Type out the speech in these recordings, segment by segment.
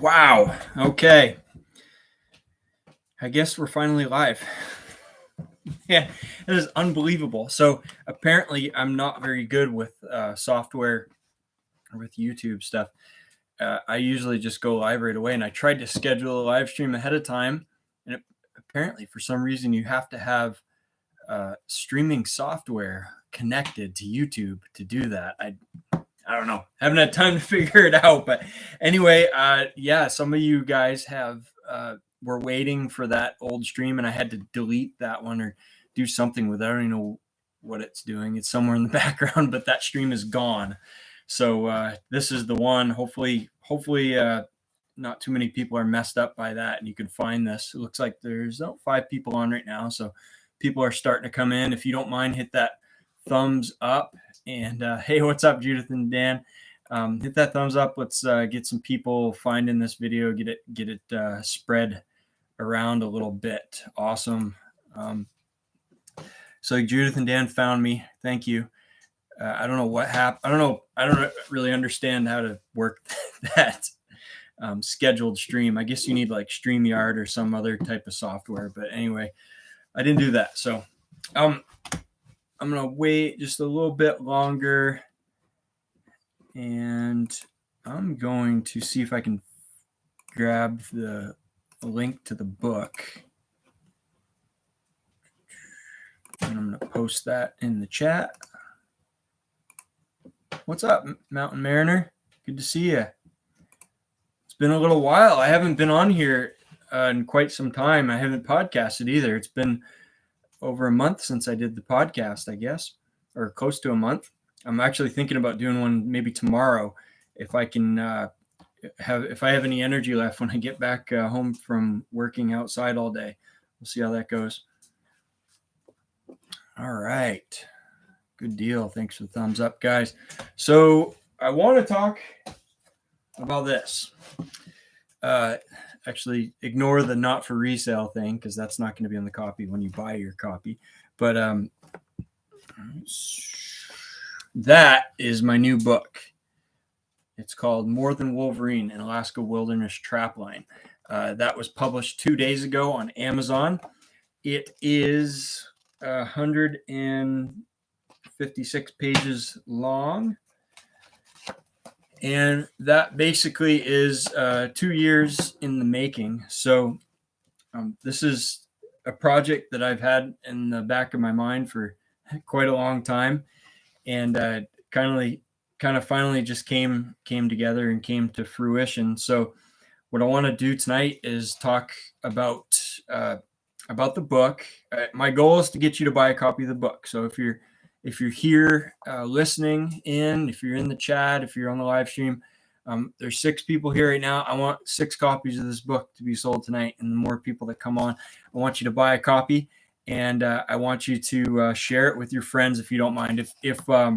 Wow. Okay. I guess we're finally live. Yeah, it is unbelievable. So apparently, I'm not very good with software or with YouTube stuff. I usually just go live right away, and I tried to schedule a live stream ahead of time, and apparently, for some reason, you have to have streaming software connected to YouTube to do that. I don't know. Haven't had time to figure it out, but anyway, yeah, some of you guys have were waiting for that old stream, and I had to delete that one or do something with it. I don't even know what it's doing. It's somewhere in the background, but that stream is gone. So this is the one. Hopefully, not too many people are messed up by that, and you can find this. It looks like there's 5 people on right now, so people are starting to come in. If you don't mind, hit that thumbs up. And hey, what's up, Judith and Dan? Hit that thumbs up. Let's get some people finding this video. Get it spread around a little bit. Awesome. So Judith and Dan found me. Thank you. I don't know what happened. I don't really understand how to work that scheduled stream. I guess you need like StreamYard or some other type of software. But anyway, I didn't do that. So I'm going to wait just a little bit longer, and I'm going to see if I can grab the link to the book, and I'm going to post that in the chat. What's up, Mountain Mariner? Good to see you. It's been a little while. I haven't been on here in quite some time. I haven't podcasted either. It's been over a month since I did the podcast, I guess, or close to a month. I'm actually thinking about doing one maybe tomorrow if I can if I have any energy left when I get back home from working outside all day. We'll see how that goes. All right. Good deal. Thanks for the thumbs up, guys. So I want to talk about this. Actually, ignore the not for resale thing because that's not going to be on the copy when you buy your copy. But that is my new book. It's called More Than Wolverine, an Alaska Wilderness Trapline. That was published 2 days ago on Amazon. It is 156 pages long. And that basically is 2 years in the making. So this is a project that I've had in the back of my mind for quite a long time, and kind of finally just came together and came to fruition. So what I want to do tonight is talk about the book. My goal is to get you to buy a copy of the book. So if you're here listening in, if you're in the chat, if you're on the live stream, there's 6 people here right now. I want 6 copies of this book to be sold tonight. And the more people that come on, I want you to buy a copy, and I want you to share it with your friends if you don't mind. If I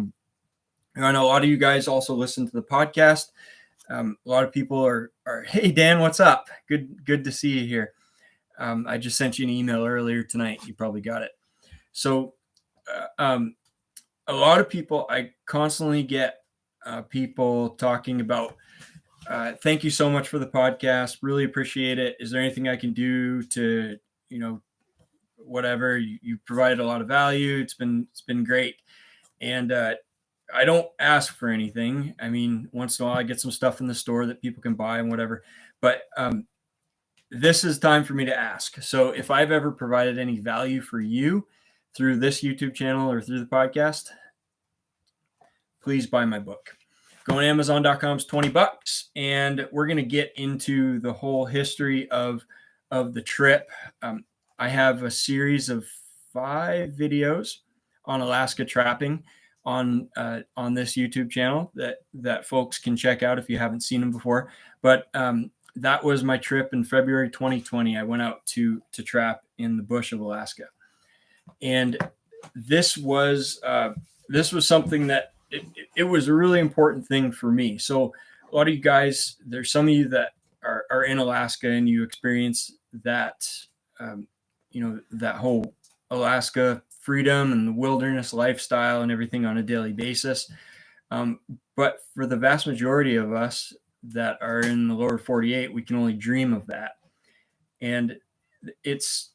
know a lot of you guys also listen to the podcast. A lot of people are, hey, Dan, what's up? Good to see you here. I just sent you an email earlier tonight. You probably got it. So a lot of people, I constantly get people talking about, thank you so much for the podcast. Really appreciate it. Is there anything I can do to, whatever? You provided a lot of value. It's been great. And I don't ask for anything. I mean, once in a while I get some stuff in the store that people can buy and whatever. But this is time for me to ask. So if I've ever provided any value for you through this YouTube channel or through the podcast, please buy my book. Go on Amazon.com, it's $20, and we're going to get into the whole history of the trip. I have a series of 5 videos on Alaska trapping on this YouTube channel that folks can check out if you haven't seen them before. But that was my trip in February 2020. I went out to trap in the bush of Alaska, and this was something that it was a really important thing for me. So a lot of you guys, there's some of you that are in Alaska and you experience that, that whole Alaska freedom and the wilderness lifestyle and everything on a daily basis. But for the vast majority of us, that are in the lower 48, we can only dream of that. And it's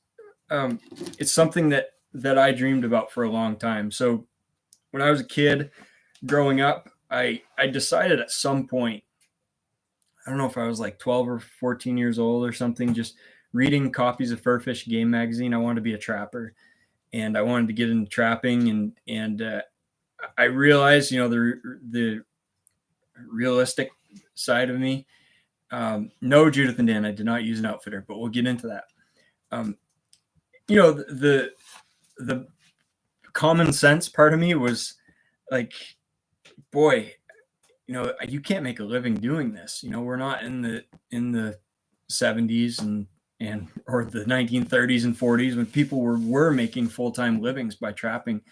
something that I dreamed about for a long time. So when I was a kid growing up, I decided at some point, I don't know if I was like 12 or 14 years old or something, just reading copies of Fur Fish Game magazine. I wanted to be a trapper, and I wanted to get into trapping, and I realized, the realistic side of me. No, Judith and Dan, I did not use an outfitter, but we'll get into that. The common sense part of me was like, boy, you can't make a living doing this. We're not in the 70s and or the 1930s and 40s when people were making full-time livings by trapping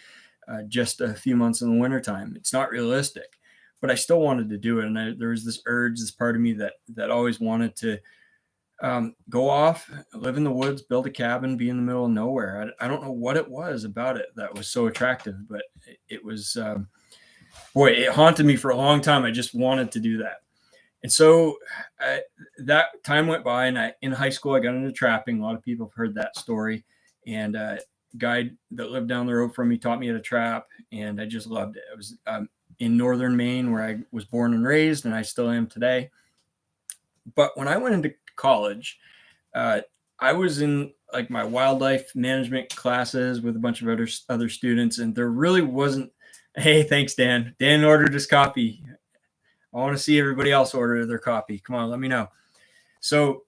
just a few months in the wintertime. It's not realistic, but I still wanted to do it. And there was this urge, this part of me that always wanted to go off, live in the woods, build a cabin, be in the middle of nowhere. I don't know what it was about it that was so attractive, but it was, boy, it haunted me for a long time. I just wanted to do that. And so that time went by, and in high school, I got into trapping. A lot of people have heard that story. And a guy that lived down the road from me taught me how to trap, and I just loved it. It was in northern Maine, where I was born and raised, and I still am today. But when I went into college, I was in like my wildlife management classes with a bunch of other students, and there really wasn't. Hey, thanks, Dan. Dan ordered his copy. I want to see everybody else order their copy. Come on, let me know. So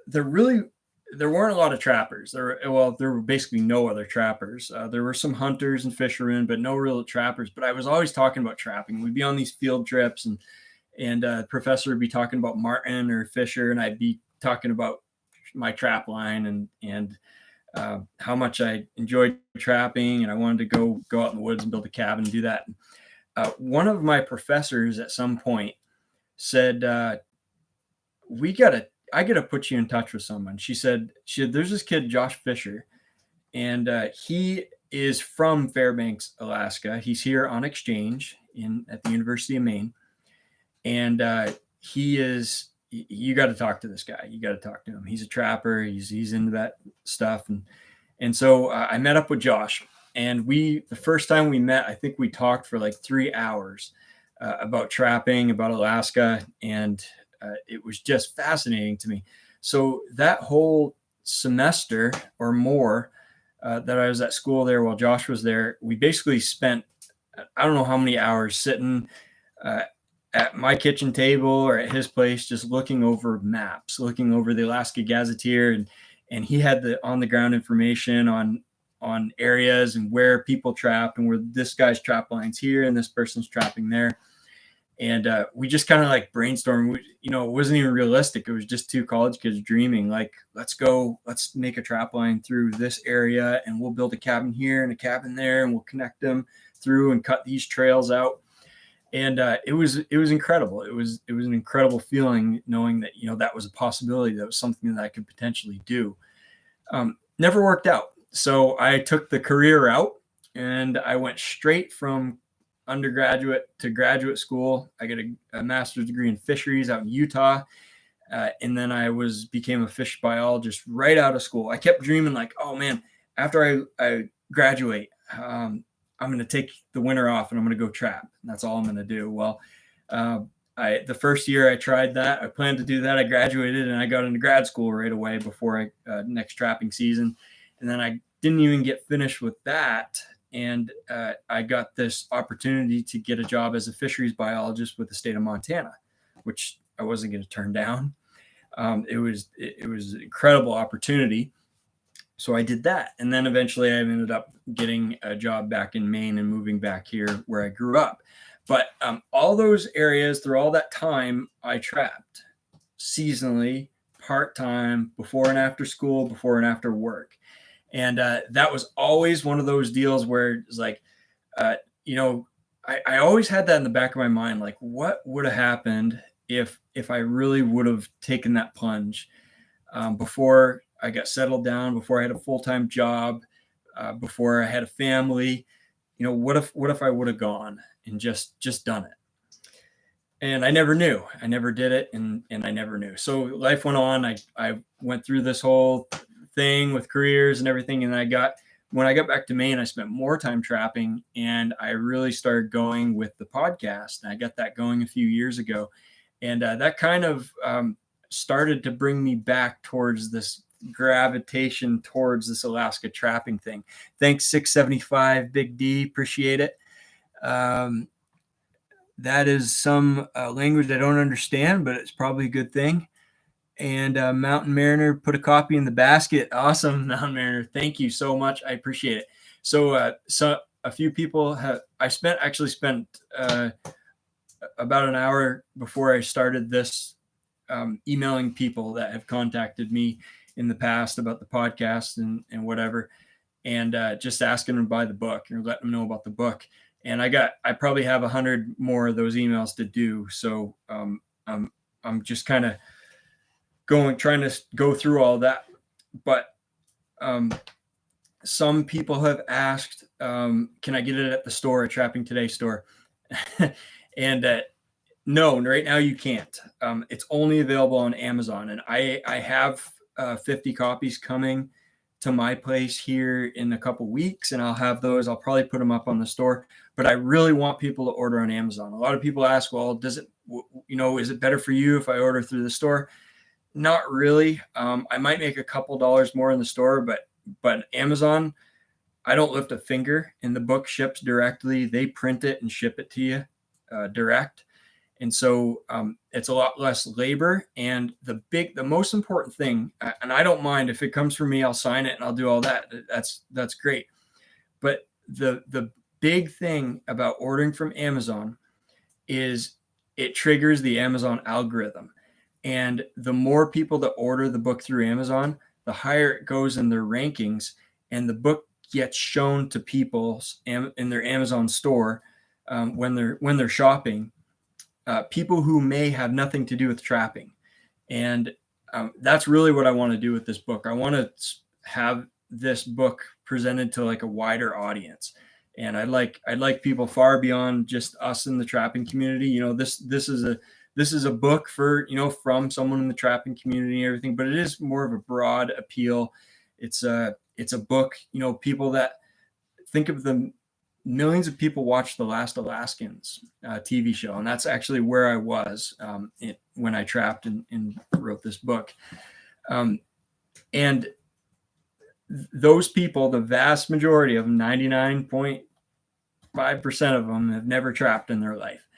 there weren't a lot of trappers. There were basically no other trappers. There were some hunters and fishermen, but no real trappers. But I was always talking about trapping. We'd be on these field trips, and the professor would be talking about marten or fisher, and I'd be talking about my trap line and how much I enjoyed trapping, and I wanted to go out in the woods and build a cabin and do that. One of my professors at some point said, I got to put you in touch with someone. She said, there's this kid, Josh Fisher, and he is from Fairbanks, Alaska. He's here on exchange at the University of Maine. And you got to talk to this guy. You got to talk to him. He's a trapper. He's into that stuff. And so I met up with Josh, and the first time we met, I think we talked for like 3 hours about trapping, about Alaska. And it was just fascinating to me. So that whole semester or more that I was at school there while Josh was there, we basically spent, I don't know how many hours sitting at my kitchen table or at his place, just looking over maps, looking over the Alaska Gazetteer. And he had the on the ground information on areas and where people trapped and where this guy's trap line's here and this person's trapping there. And we just kind of like brainstormed. It wasn't even realistic. It was just two college kids dreaming, like, let's make a trap line through this area, and we'll build a cabin here and a cabin there, and we'll connect them through and cut these trails out. And it was incredible. It was an incredible feeling knowing that, that was a possibility. That was something that I could potentially do. Never worked out. So I took the career route, and I went straight from undergraduate to graduate school. I got a master's degree in fisheries out in Utah. And then I became a fish biologist right out of school. I kept dreaming like, oh man, after I graduate, I'm going to take the winter off and I'm going to go trap. And that's all I'm going to do. Well, the first year I tried that, I planned to do that. I graduated and I got into grad school right away before next trapping season. And then I didn't even get finished with that. And I got this opportunity to get a job as a fisheries biologist with the state of Montana, which I wasn't going to turn down. It was an incredible opportunity. So I did that. And then eventually I ended up getting a job back in Maine and moving back here where I grew up. But all those areas through all that time, I trapped seasonally, part-time, before and after school, before and after work. And that was always one of those deals where it's like, I always had that in the back of my mind, like what would have happened if I really would have taken that plunge before I got settled down, before I had a full-time job, before I had a family. What if I would have gone and just done it? and I never knew. I never did it, and I never knew. So life went on. I went through this whole thing with careers and everything, and when I got back to Maine, I spent more time trapping, and I really started going with the podcast. And I got that going a few years ago, and that kind of started to bring me back towards this gravitation towards this Alaska trapping thing. Thanks, 675 Big D. Appreciate it. That is some language I don't understand, but it's probably a good thing. And Mountain Mariner put a copy in the basket. Awesome, Mountain Mariner. Thank you so much. I appreciate it. So a few people have. I actually spent about an hour before I started this emailing people that have contacted me in the past about the podcast and whatever, and just asking them to buy the book or letting them know about the book. And I probably have 100 more of those emails to do. So I'm just kind of trying to go through all that. But some people have asked, can I get it at the store, at Trapping Today store? And no, right now you can't. It's only available on Amazon. And I have 50 copies coming to my place here in a couple weeks, and I'll have those. I'll probably put them up on the store, but I really want people to order on Amazon. A lot of people ask, well, is it better for you if I order through the store? Not really. I might make a couple dollars more in the store, but Amazon, I don't lift a finger, and the book ships directly. They print it and ship it to you direct. And so it's a lot less labor. And the most important thing, and I don't mind if it comes from me, I'll sign it and I'll do all that. That's great. But the big thing about ordering from Amazon is it triggers the Amazon algorithm. And the more people that order the book through Amazon, the higher it goes in their rankings, and the book gets shown to people in their Amazon store when they're shopping. People who may have nothing to do with trapping. And that's really what I want to do with this book. I want to have this book presented to like a wider audience. And I'd like people far beyond just us in the trapping community. This is a book for, from someone in the trapping community and everything, but it is more of a broad appeal. It's a book, people that think of them. Millions of people watch The Last Alaskans TV show, and that's actually where I was when I trapped and wrote this book. And those people, the vast majority of them, 99.5% of them, have never trapped in their life.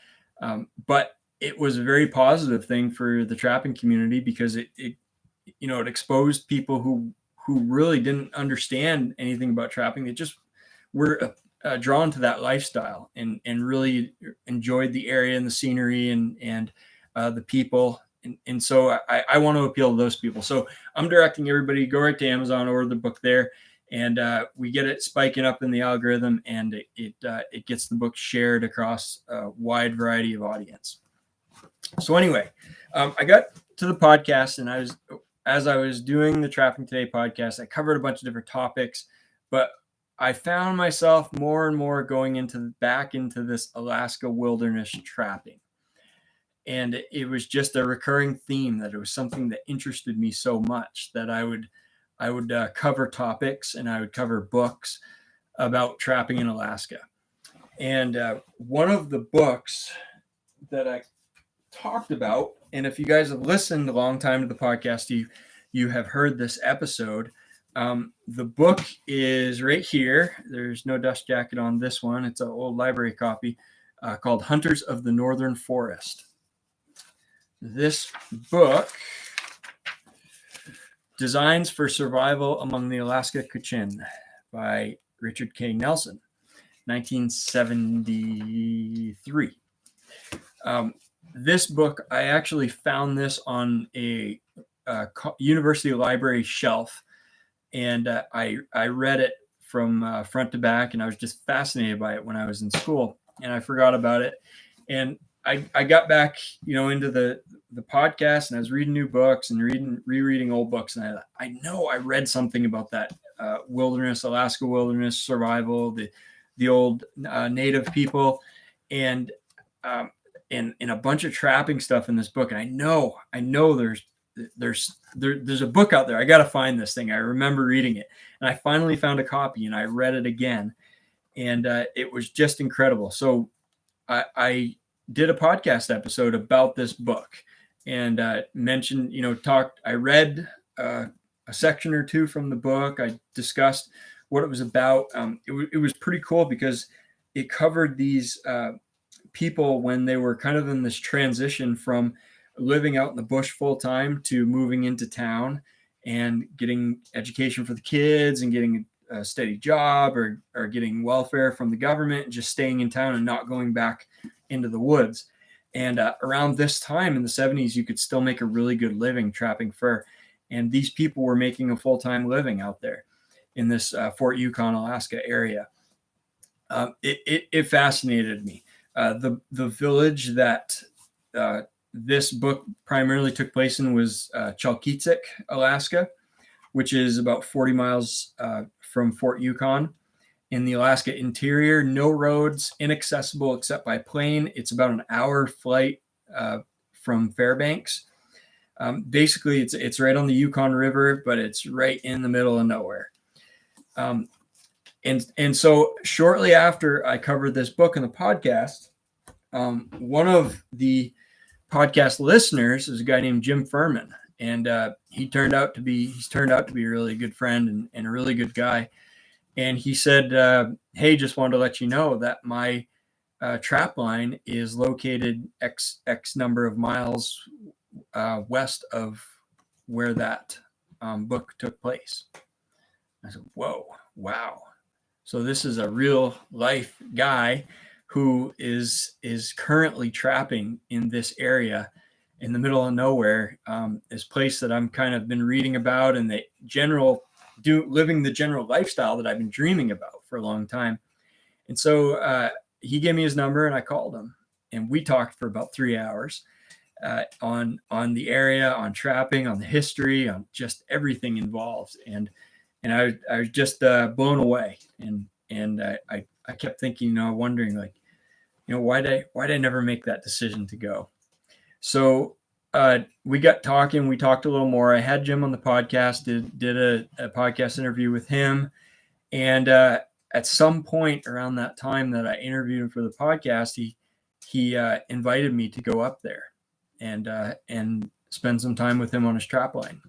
But it was a very positive thing for the trapping community because it exposed people who really didn't understand anything about trapping. They just were drawn to that lifestyle and really enjoyed the area and the scenery and the people. And so I want to appeal to those people. So I'm directing everybody, go right to Amazon, order the book there. And we get it spiking up in the algorithm, and it gets the book shared across a wide variety of audience. So anyway, I got to the podcast, and as I was doing the Trapping Today podcast, I covered a bunch of different topics, but I found myself more and more going back into this Alaska wilderness trapping. And it was just a recurring theme that it was something that interested me so much that I would cover topics and I would cover books about trapping in Alaska. And one of the books that I talked about, and if you guys have listened a long time to the podcast, you have heard this episode. The book is right here. There's no dust jacket on this one. It's an old library copy called Hunters of the Northern Forest. This book, Designs for Survival Among the Alaska Kachin by Richard K. Nelson, 1973. This book, I actually found this on a university library shelf. And I read it from front to back, and I was just fascinated by it when I was in school, and I forgot about it. And I got back, into the podcast, and I was reading new books and rereading old books, and I know I read something about that Alaska wilderness survival, the old native people, and and a bunch of trapping stuff in this book. And I know there's a book out there. I got to find this thing. I remember reading it, and I finally found a copy, and I read it again, and it was just incredible. So I did a podcast episode about this book, and mentioned, I read a section or two from the book. I discussed what it was about. It was pretty cool because it covered these people when they were kind of in this transition from living out in the bush full time to moving into town and getting education for the kids and getting a steady job or getting welfare from the government and just staying in town and not going back into the woods. And around this time in the 70s, you could still make a really good living trapping fur. And these people were making a full-time living out there in this Fort Yukon, Alaska area. It fascinated me. The village that this book primarily took place in was Chalkitsik, Alaska, which is about 40 miles from Fort Yukon in the Alaska interior. No roads, inaccessible except by plane. It's about an hour flight from Fairbanks. Basically, it's right on the Yukon River, but it's right in the middle of nowhere. And so shortly after I covered this book in the podcast, one of the podcast listeners is a guy named Jim Furman, and he's turned out to be a really good friend and a really good guy. And he said, "Hey, just wanted to let you know that my trap line is located X number of miles west of where that book took place." I said, "Whoa, wow!" So this is a real life guy who is currently trapping in this area in the middle of nowhere, this place that I'm kind of been reading about and living the general lifestyle that I've been dreaming about for a long time. And so he gave me his number and I called him, and we talked for about 3 hours on the area, on trapping, on the history, on just everything involved. And I was just blown away. And I kept thinking, wondering why did I never make that decision to go? So we got talking. We talked a little more. I had Jim on the podcast. Did a podcast interview with him, and at some point around that time that I interviewed him for the podcast, he invited me to go up there and spend some time with him on his trap line.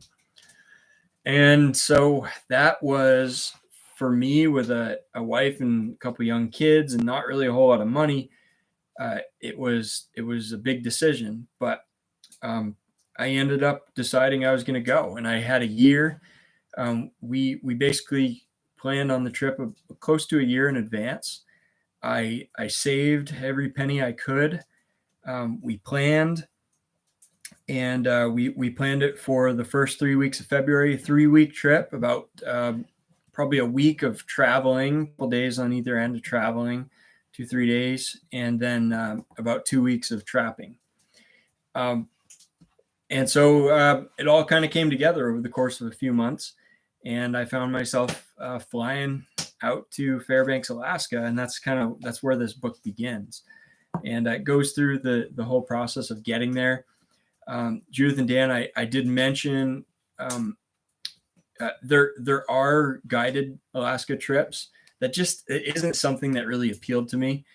And so that was, for me, with a wife and a couple young kids and not really a whole lot of money, it was a big decision. But I ended up deciding I was going to go, and I had a year. We basically planned on the trip close to a year in advance. I saved every penny I could. We planned. And we planned it for the first 3 weeks of February, a 3-week trip, about probably a week of traveling, a couple days on either end of traveling, 2-3 days, and then about 2 weeks of trapping. And so it all kind of came together over the course of a few months, and I found myself flying out to Fairbanks, Alaska, and that's where this book begins. And it goes through the whole process of getting there. Judith and Dan, I did mention there are guided Alaska trips. That just it isn't something that really appealed to me.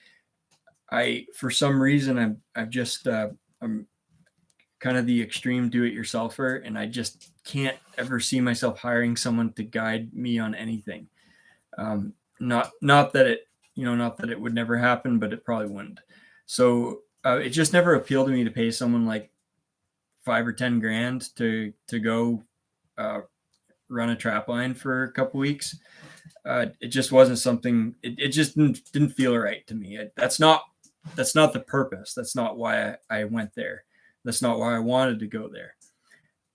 For some reason, I'm kind of the extreme do-it-yourselfer, and I just can't ever see myself hiring someone to guide me on anything. Not that it would never happen, but it probably wouldn't. So it just never appealed to me to pay someone like $5 or $10 grand to go run a trap line for a couple weeks. It just wasn't something. It just didn't feel right to me. That's not the purpose. That's not why I went there. That's not why I wanted to go there.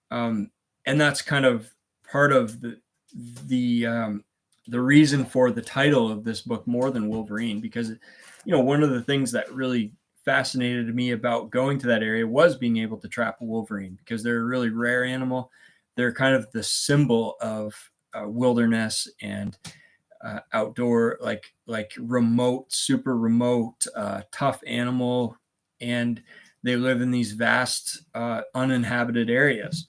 And that's kind of part of the reason for the title of this book, More Than Wolverine, because one of the things that really fascinated me about going to that area was being able to trap a wolverine, because they're a really rare animal. They're kind of the symbol of wilderness and outdoor, like remote, super remote, tough animal, and they live in these vast uninhabited areas.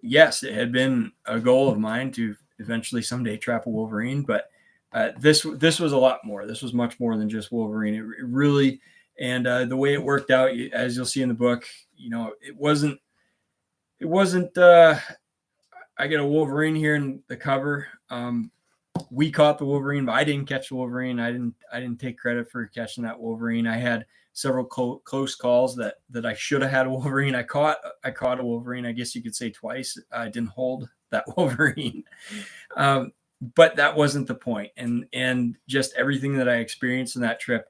Yes, it had been a goal of mine to eventually someday trap a wolverine, but this was a lot more. This was much more than just wolverine. It really, and the way it worked out, as you'll see in the book, it wasn't. I get a wolverine here in the cover. We caught the wolverine, but I didn't catch the wolverine. I didn't take credit for catching that wolverine. I had several close calls that I should have had a wolverine. I caught a wolverine, I guess you could say twice. I didn't hold that wolverine. But that wasn't the point. And just everything that I experienced in that trip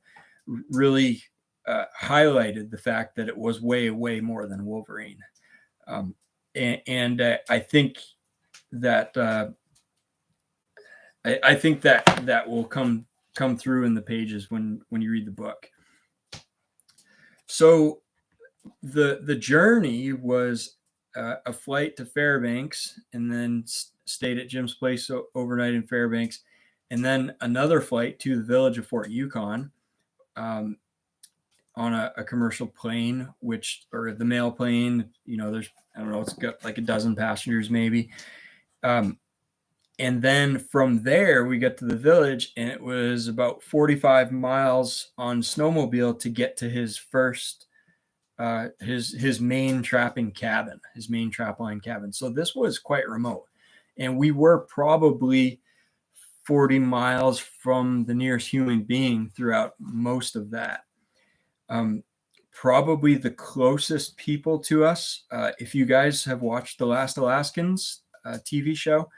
really highlighted the fact that it was way, way more than wolverine. I think that I think that will come through in the pages when you read the book. So the journey was a flight to Fairbanks, and then stayed at Jim's place overnight in Fairbanks, and then another flight to the village of Fort Yukon on a commercial plane, or the mail plane. There's, I don't know, it's got like a dozen passengers maybe. And then from there, we got to the village, and it was about 45 miles on snowmobile to get to his first, his main trapping cabin, his main trapline cabin. So this was quite remote. And we were probably 40 miles from the nearest human being throughout most of that. Probably the closest people to us, if you guys have watched The Last Alaskans TV show,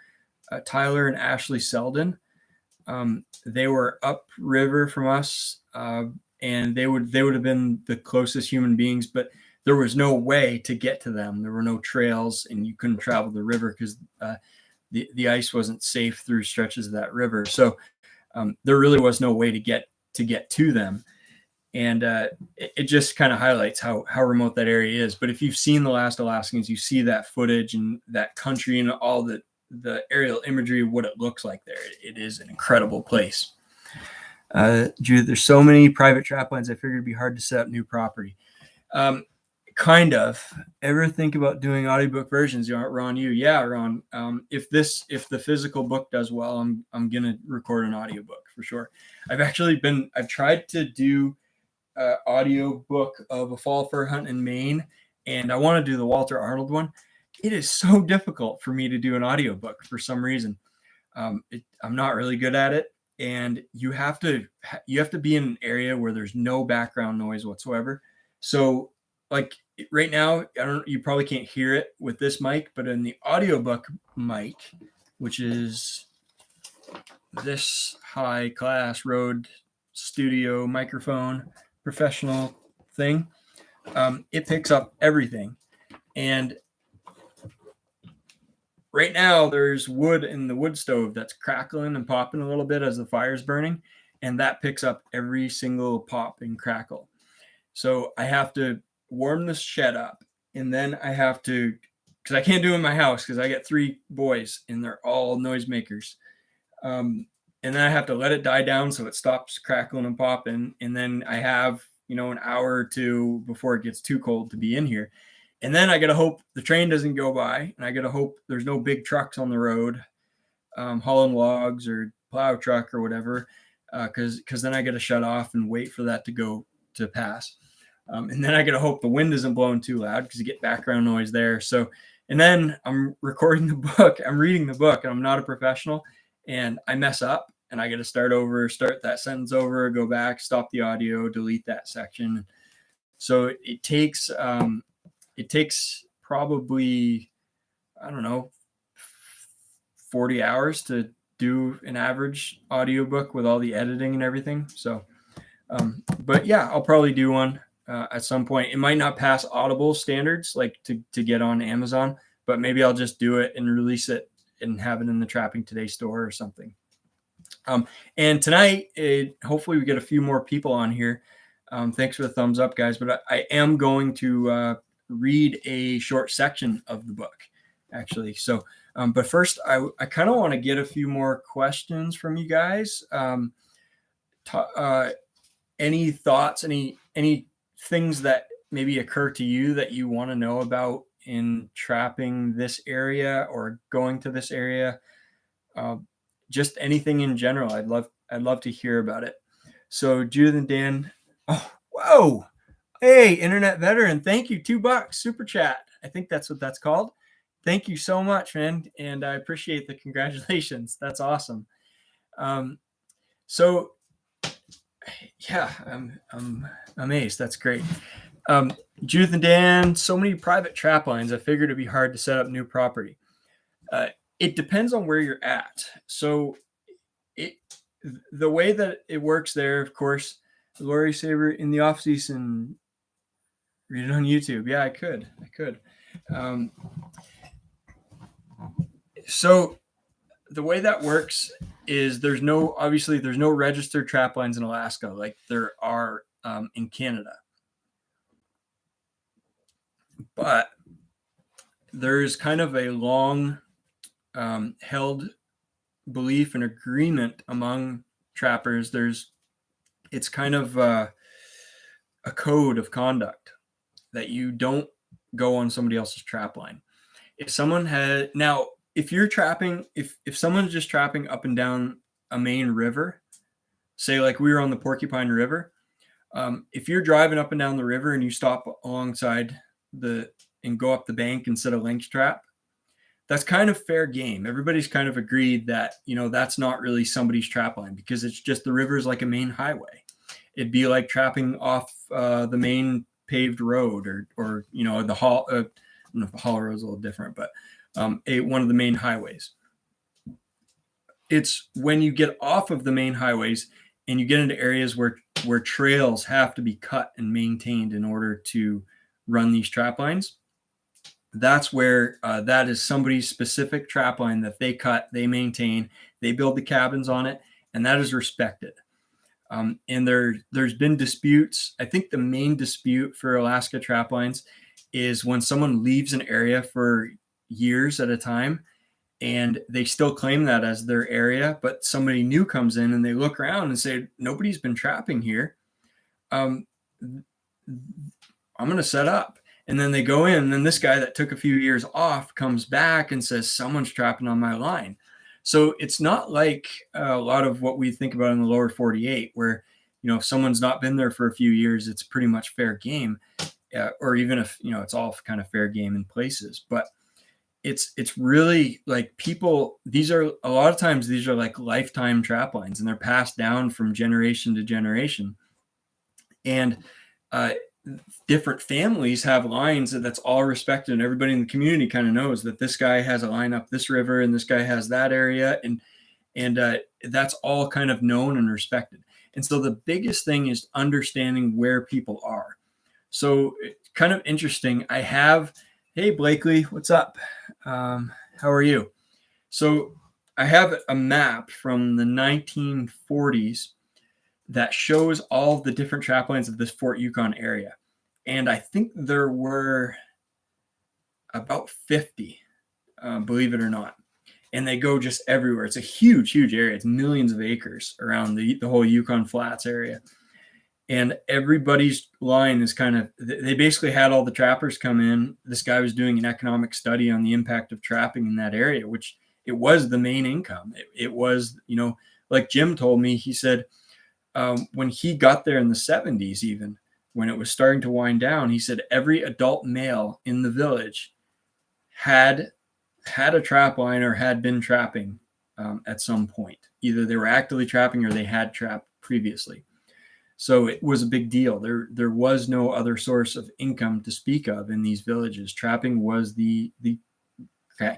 Tyler and Ashley Selden, they were upriver from us, and they would have been the closest human beings, but there was no way to get to them. There were no trails, and you couldn't travel the river because the ice wasn't safe through stretches of that river. So there really was no way to get to them. And it just kind of highlights how remote that area is. But if you've seen The Last Alaskans, you see that footage and that country and all the aerial imagery of what it looks like there. It is an incredible place. Judith, there's so many private trap lines, I figured it'd be hard to set up new property. Kind of. Ever think about doing audiobook versions? Ron, yeah, Ron. If the physical book does well, I'm gonna record an audiobook for sure. I've tried to do audio book of A Fall Fur Hunt in Maine, and I want to do the Walter Arnold one. It is so difficult for me to do an audiobook for some reason. I'm not really good at it, and you have to be in an area where there's no background noise whatsoever. So like right now, you probably can't hear it with this mic, but in the audiobook mic, which is this high class Rode Studio microphone, professional thing, it picks up everything. And right now there's wood in the wood stove that's crackling and popping a little bit as the fire's burning, and that picks up every single pop and crackle. So I have to warm the shed up, and then I have to, because I can't do it in my house because I got 3 boys and they're all noisemakers. And then I have to let it die down so it stops crackling and popping. And then I have, an hour or two before it gets too cold to be in here. And then I got to hope the train doesn't go by, and I got to hope there's no big trucks on the road, hauling logs or plow truck or whatever, because then I got to shut off and wait for that to go to pass. And then I got to hope the wind isn't blowing too loud because you get background noise there. So, and then I'm recording the book, I'm reading the book, and I'm not a professional, and I mess up, and I got to start that sentence over, go back, stop the audio, delete that section. So it takes probably, I don't know, 40 hours to do an average audiobook with all the editing and everything. So, but yeah, I'll probably do one at some point. It might not pass Audible standards, like to get on Amazon, but maybe I'll just do it and release it and have it in the Trapping Today store or something. And tonight, hopefully we get a few more people on here. Thanks for the thumbs up, guys. But I am going to read a short section of the book, actually. So, but first, I kind of want to get a few more questions from you guys. Any thoughts, any any things that maybe occur to you that you want to know about in trapping this area or going to this area? Uh, just anything in general. I'd love to hear about it. So Judith and Dan, oh, whoa. Hey, internet veteran, thank you. $2 super chat. I think that's what that's called. Thank you so much, man. And I appreciate the congratulations. That's awesome. So yeah, I'm amazed. That's great. Judith and Dan, so many private trap lines. I figured it'd be hard to set up new property. It depends on where you're at. So the way that it works there, of course, Lori Saber in the off season, read it on YouTube. Yeah, I could. So the way that works is there's no registered trap lines in Alaska like there are in Canada. But there's kind of a long held belief and agreement among trappers. It's kind of a code of conduct that you don't go on somebody else's trap line. If someone had now, if you're trapping, if someone's just trapping up and down a main river, say like we were on the Porcupine River, if you're driving up and down the river and you stop alongside and go up the bank and set a lynx trap, that's kind of fair game. Everybody's kind of agreed that, that's not really somebody's trap line because it's just the river is like a main highway. It'd be like trapping off the main paved road or the hall. I don't know if the hall road is a little different, but one of the main highways. It's when you get off of the main highways and you get into areas where trails have to be cut and maintained in order to run these trap lines. That's where that is somebody's specific trap line that they cut, they maintain, they build the cabins on it, and that is respected. And there's been disputes. I think the main dispute for Alaska trap lines is when someone leaves an area for years at a time and they still claim that as their area, but somebody new comes in and they look around and say, nobody's been trapping here. I'm going to set up. And then they go in, and then this guy that took a few years off comes back and says, someone's trapping on my line. So it's not like a lot of what we think about in the lower 48, where, if someone's not been there for a few years, it's pretty much fair game. Or even if, it's all kind of fair game in places. But it's really like these are a lot of times, these are like lifetime trap lines, and they're passed down from generation to generation. And different families have lines that's all respected, and everybody in the community kind of knows that this guy has a line up this river and this guy has that area, and that's all kind of known and respected. And so the biggest thing is understanding where people are. So kind of interesting. Hey Blakely, what's up? How are you? So I have a map from the 1940s that shows all the different trap lines of this Fort Yukon area. And I think there were about 50, believe it or not. And they go just everywhere. It's a huge, huge area. It's millions of acres around the whole Yukon Flats area. And everybody's line is they basically had all the trappers come in. This guy was doing an economic study on the impact of trapping in that area, which it was the main income. It was, like Jim told me, he said, when he got there in the 70s, even when it was starting to wind down, he said every adult male in the village had a trap line or had been trapping at some point. Either they were actively trapping or they had trapped previously. So it was a big deal. There was no other source of income to speak of in these villages. Trapping was the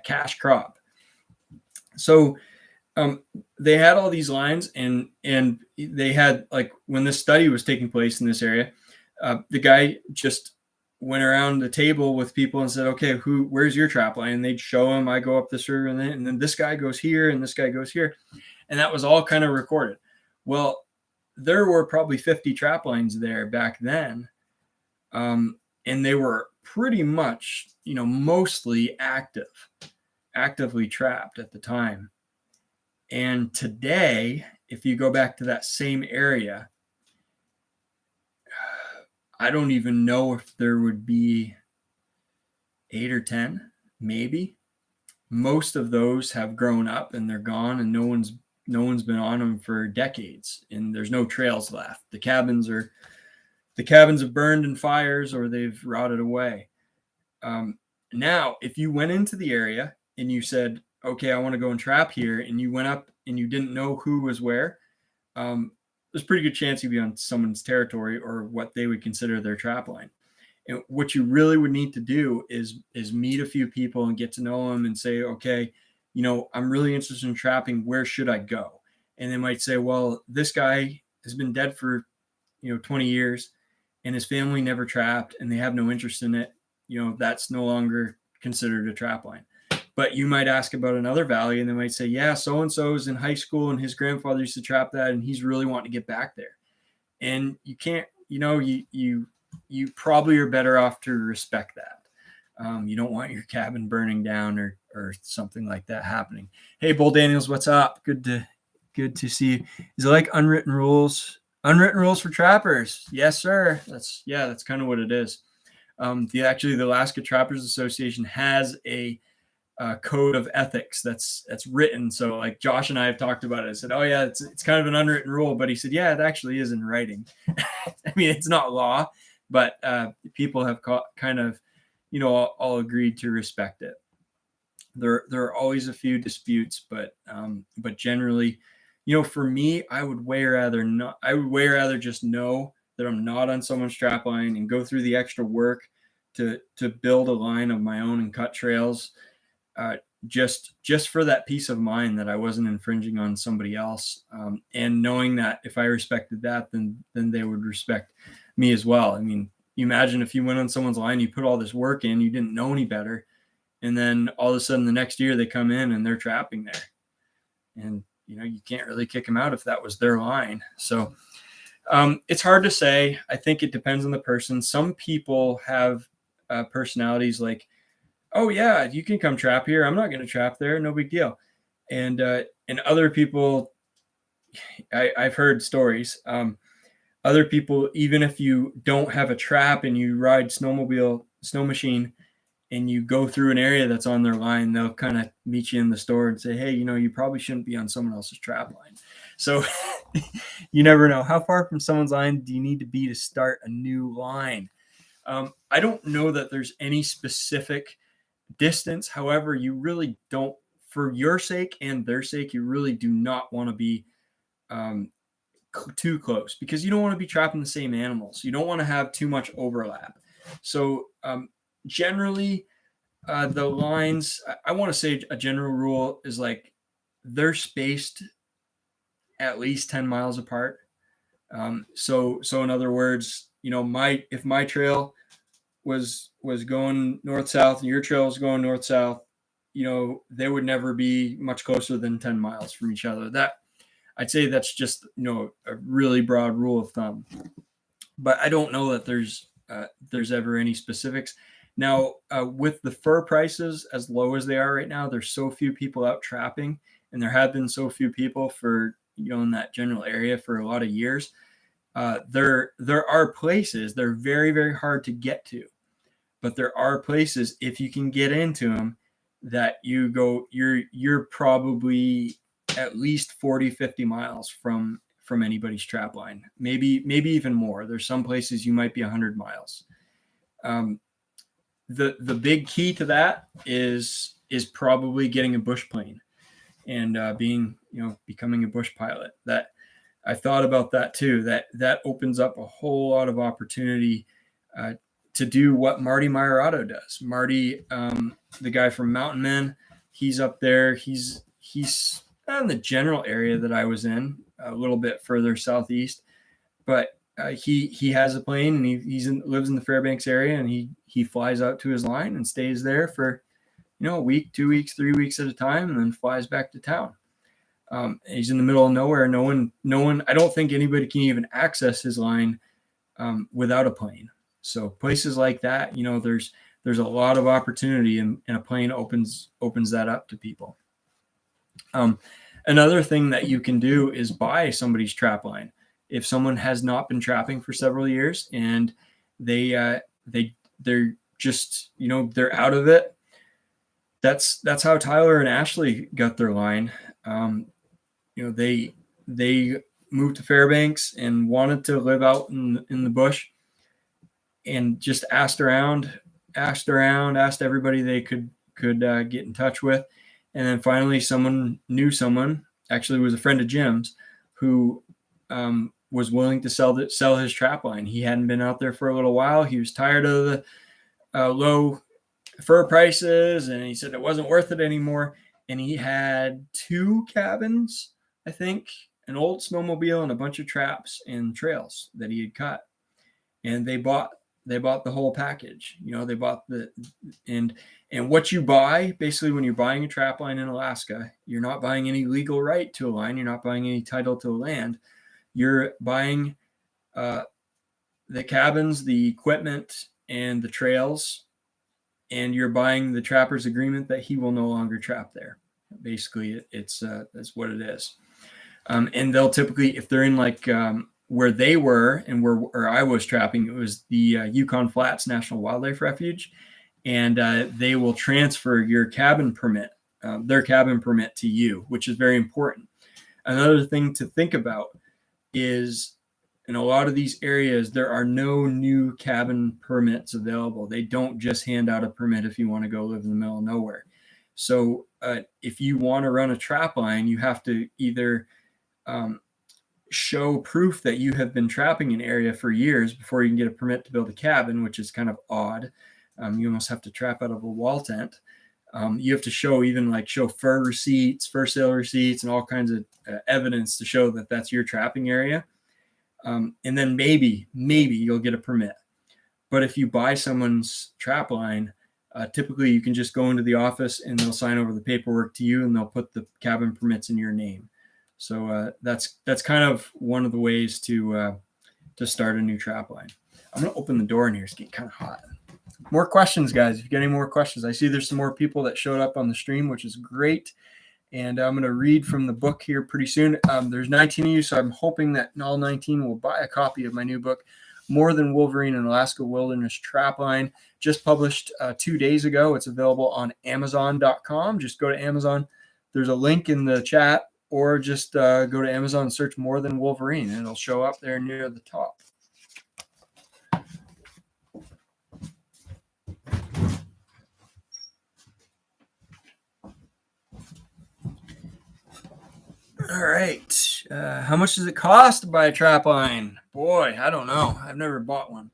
cash crop. So they had all these lines, and they had, like, when this study was taking place in this area, the guy just went around the table with people and said, okay, where's your trap line? And they'd show him, I go up this river, and then this guy goes here and this guy goes here. And that was all kind of recorded. Well, there were probably 50 trap lines there back then. And they were pretty much, mostly actively trapped at the time. And today, if you go back to that same area, I don't even know if there would be 8 or 10, maybe. Most of those have grown up and they're gone, and no one's been on them for decades, and there's no trails left. The cabins have burned in fires or they've rotted away. Now, if you went into the area and you said, okay, I want to go and trap here, and you went up and you didn't know who was where, there's a pretty good chance you'd be on someone's territory or what they would consider their trap line. And what you really would need to do is meet a few people and get to know them and say, okay, I'm really interested in trapping. Where should I go? And they might say, well, this guy has been dead for 20 years and his family never trapped and they have no interest in it. That's no longer considered a trap line. But you might ask about another valley and they might say, yeah, so-and-so is in high school and his grandfather used to trap that and he's really wanting to get back there. And you can't, you probably are better off to respect that. You don't want your cabin burning down or something like that happening. Hey, Bull Daniels, what's up? Good to see you. Is it like unwritten rules? Unwritten rules for trappers? Yes, sir. That's kind of what it is. The Alaska Trappers Association has a code of ethics that's written. So like Josh and I have talked about it. I said, oh yeah, it's kind of an unwritten rule, but he said, yeah, it actually is in writing. I mean, it's not law, but people have kind of, all agreed to respect it. There are always a few disputes, but generally, for me, I would way rather just know that I'm not on someone's trap line and go through the extra work to build a line of my own and cut trails, just for that peace of mind that I wasn't infringing on somebody else, and knowing that if I respected that, then they would respect me as well. I mean, you imagine if you went on someone's line, you put all this work in, you didn't know any better, and then all of a sudden the next year they come in and they're trapping there, and you can't really kick them out if that was their line. So it's hard to say. I think it depends on the person. Some people have personalities like, oh yeah, you can come trap here. I'm not going to trap there. No big deal. And other people, I've heard stories. Other people, even if you don't have a trap and you ride snow machine, and you go through an area that's on their line, they'll kind of meet you in the store and say, hey, you probably shouldn't be on someone else's trap line. So you never know. How far from someone's line do you need to be to start a new line? I don't know that there's any specific distance. However, you really don't, for your sake and their sake, you really do not want to be too close, because you don't want to be trapping the same animals. You don't want to have too much overlap. So generally, the lines, I want to say a general rule is like they're spaced at least 10 miles apart. So in other words, if my trail was going north south and your trail was going north south, they would never be much closer than 10 miles from each other. That, I'd say that's just a really broad rule of thumb, but I don't know that there's ever any specifics. Now, with the fur prices as low as they are right now, there's so few people out trapping, and there have been so few people for in that general area for a lot of years. There are places, they're very, very hard to get to, but there are places, if you can get into them, that you're probably at least 40, 50 miles from anybody's trap line, maybe even more. There's some places you might be 100 miles. The big key to that is probably getting a bush plane and becoming a bush pilot. That I thought about that too. That opens up a whole lot of opportunity to do what Marty Maiorado does. Marty, the guy from Mountain Men, he's up there. He's in the general area that I was in, a little bit further southeast, but he has a plane, and he lives in the Fairbanks area, and he flies out to his line and stays there for a week, 2 weeks, 3 weeks at a time, and then flies back to town. He's in the middle of nowhere. No one. I don't think anybody can even access his line without a plane. So places like that, there's a lot of opportunity, and a plane opens that up to people. Another thing that you can do is buy somebody's trap line. If someone has not been trapping for several years and they're just, they're out of it. That's how Tyler and Ashley got their line. They moved to Fairbanks and wanted to live out in the bush, and just asked everybody they could get in touch with. And then finally someone knew someone, actually was a friend of Jim's, who was willing to sell his trap line. He hadn't been out there for a little while. He was tired of the low fur prices, and he said it wasn't worth it anymore. And he had 2 cabins, I think, an old snowmobile, and a bunch of traps and trails that he had cut. And they bought the whole package. They bought and what you buy, basically, when you're buying a trap line in Alaska, you're not buying any legal right to a line. You're not buying any title to a land. You're buying the cabins, the equipment, and the trails, and you're buying the trapper's agreement that he will no longer trap there. Basically, that's what it is. And they'll typically, if they're in like where they were and where I was trapping, it was the Yukon Flats National Wildlife Refuge, and they will transfer your cabin permit, their cabin permit, to you, which is very important. Another thing to think about is, in a lot of these areas, there are no new cabin permits available. They don't just hand out a permit if you want to go live in the middle of nowhere. So if you want to run a trap line, you have to either show proof that you have been trapping an area for years before you can get a permit to build a cabin, which is kind of odd. You almost have to trap out of a wall tent. You have to show fur receipts, fur sale receipts, and all kinds of evidence to show that that's your trapping area. And then maybe you'll get a permit. But if you buy someone's trap line, typically you can just go into the office and they'll sign over the paperwork to you, and they'll put the cabin permits in your name. So that's kind of one of the ways to start a new trap line. I'm going to open the door in here. It's getting kind of hot. More questions, guys. If you get any more questions, I see there's some more people that showed up on the stream, which is great. And I'm going to read from the book here pretty soon. There's 19 of you, so I'm hoping that all 19 will buy a copy of my new book, More Than Wolverine, an Alaska Wilderness Trapline, just published 2 days ago. It's available on Amazon.com. Just go to Amazon. There's a link in the chat, or just go to Amazon and search More Than Wolverine, and it'll show up there near the top. All right. How much does it cost to buy a trap line? Boy, I don't know. I've never bought one.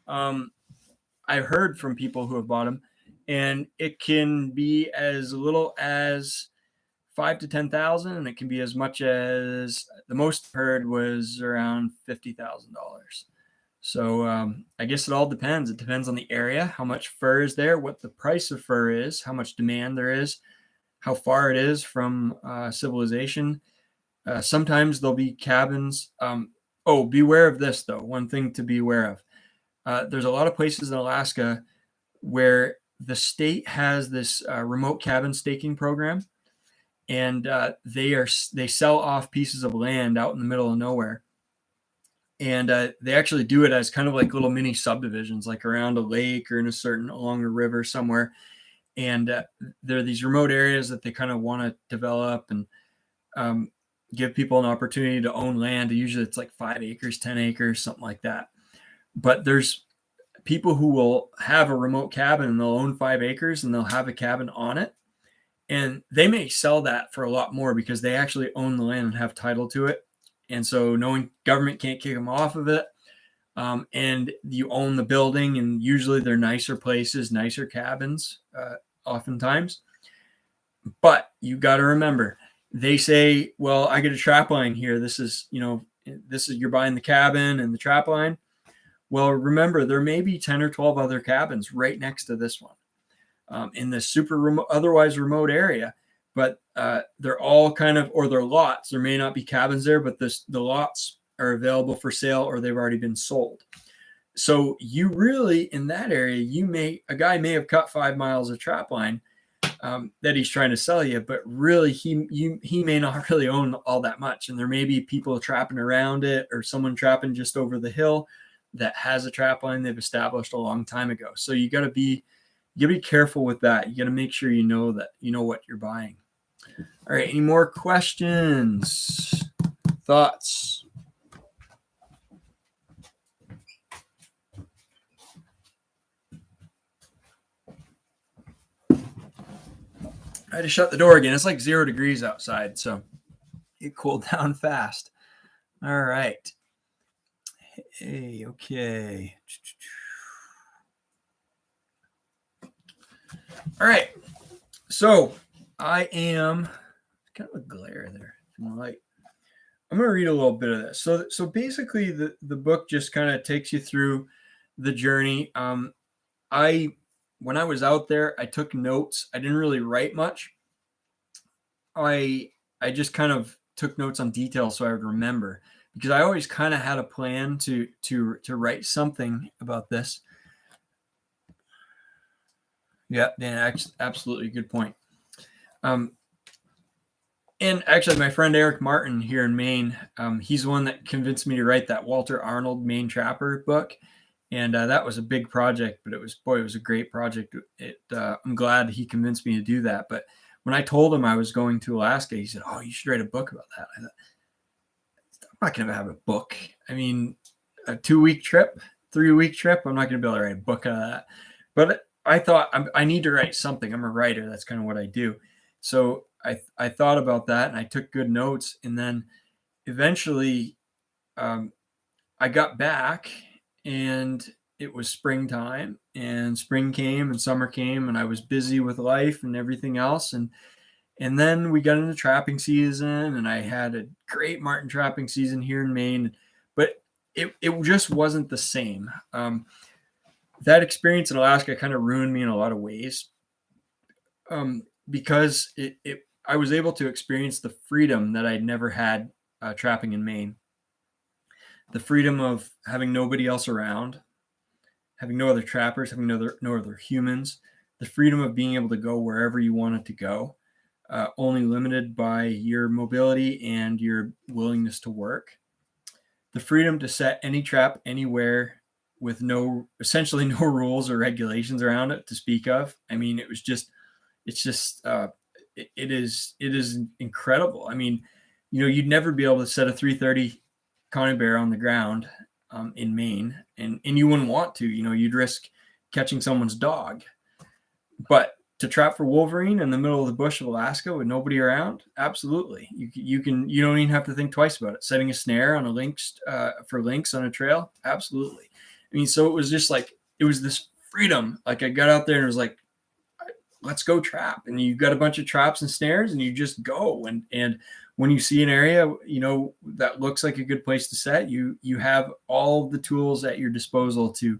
I've heard from people who have bought them, and it can be as little as $5,000 to $10,000, and it can be as much as, the most heard was around $50,000. So I guess it all depends. It depends on the area, how much fur is there, what the price of fur is, how much demand there is, how far it is from civilization. Sometimes there'll be cabins. Beware of this, though. One thing to be aware of. There's a lot of places in Alaska where the state has this remote cabin staking program, and they sell off pieces of land out in the middle of nowhere. And they actually do it as kind of like little mini subdivisions, like around a lake or along a river somewhere. And there are these remote areas that they kind of want to develop and give people an opportunity to own land. Usually it's like 5 acres, 10 acres, something like that. But there's people who will have a remote cabin and they'll own 5 acres and they'll have a cabin on it. And they may sell that for a lot more because they actually own the land and have title to it. And so knowing government can't kick them off of it. And you own the building, and usually they're nicer places, nicer cabins, oftentimes. But you got to remember, they say, well, I get a trap line here. This is you're buying the cabin and the trap line. Well, remember, there may be 10 or 12 other cabins right next to this one in this super remote, otherwise remote area. But they're all kind of, or they're lots. There may not be cabins there, but the lots are available for sale, or they've already been sold. So you really, in that area, a guy may have cut 5 miles of trap line that he's trying to sell you, but really he may not really own all that much. And there may be people trapping around it, or someone trapping just over the hill. that has a trap line they've established a long time ago. So you got to be careful with that. You got to make sure you know what you're buying. All right, any more questions, thoughts? I had to shut the door again. It's like 0 degrees outside, so it cooled down fast. All right. Hey, okay. All right. So I am kind of a glare there from the light. I'm going to read a little bit of this. So basically the book just kind of takes you through the journey. When I was out there, I took notes. I didn't really write much. I just kind of took notes on details so I would remember, because I always kind of had a plan to write something about this. Yeah, Dan, absolutely good point. And actually, my friend Eric Martin here in Maine, he's the one that convinced me to write that Walter Arnold Maine Trapper book. And that was a big project, but it was a great project. I'm glad he convinced me to do that. But when I told him I was going to Alaska, he said, "Oh, you should write a book about that." I thought, I'm not going to have a book. I mean, a 2-week trip, 3-week trip, I'm not going to be able to write a book out of that. But I thought I need to write something. I'm a writer. That's kind of what I do. So I thought about that, and I took good notes. And then eventually I got back, and it was springtime, and spring came and summer came, and I was busy with life and everything else. And then we got into trapping season, and I had a great marten trapping season here in Maine, but it just wasn't the same. That experience in Alaska kind of ruined me in a lot of ways, because I was able to experience the freedom that I'd never had trapping in Maine. The freedom of having nobody else around, having no other trappers, having no other humans, the freedom of being able to go wherever you wanted to go, only limited by your mobility and your willingness to work. The freedom to set any trap anywhere with essentially no rules or regulations around it to speak of. I mean, it is incredible. I mean, you'd never be able to set a 330 conibear on the ground in Maine, and you wouldn't want to. You'd risk catching someone's dog. But to trap for wolverine in the middle of the bush of Alaska with nobody around, absolutely. You don't even have to think twice about it. Setting a snare on for lynx on a trail, absolutely. I mean, so it was just like, it was this freedom. Like, I got out there and it was like, let's go trap. And you got a bunch of traps and snares, and you just go. And when you see an area, that looks like a good place to set, you have all the tools at your disposal to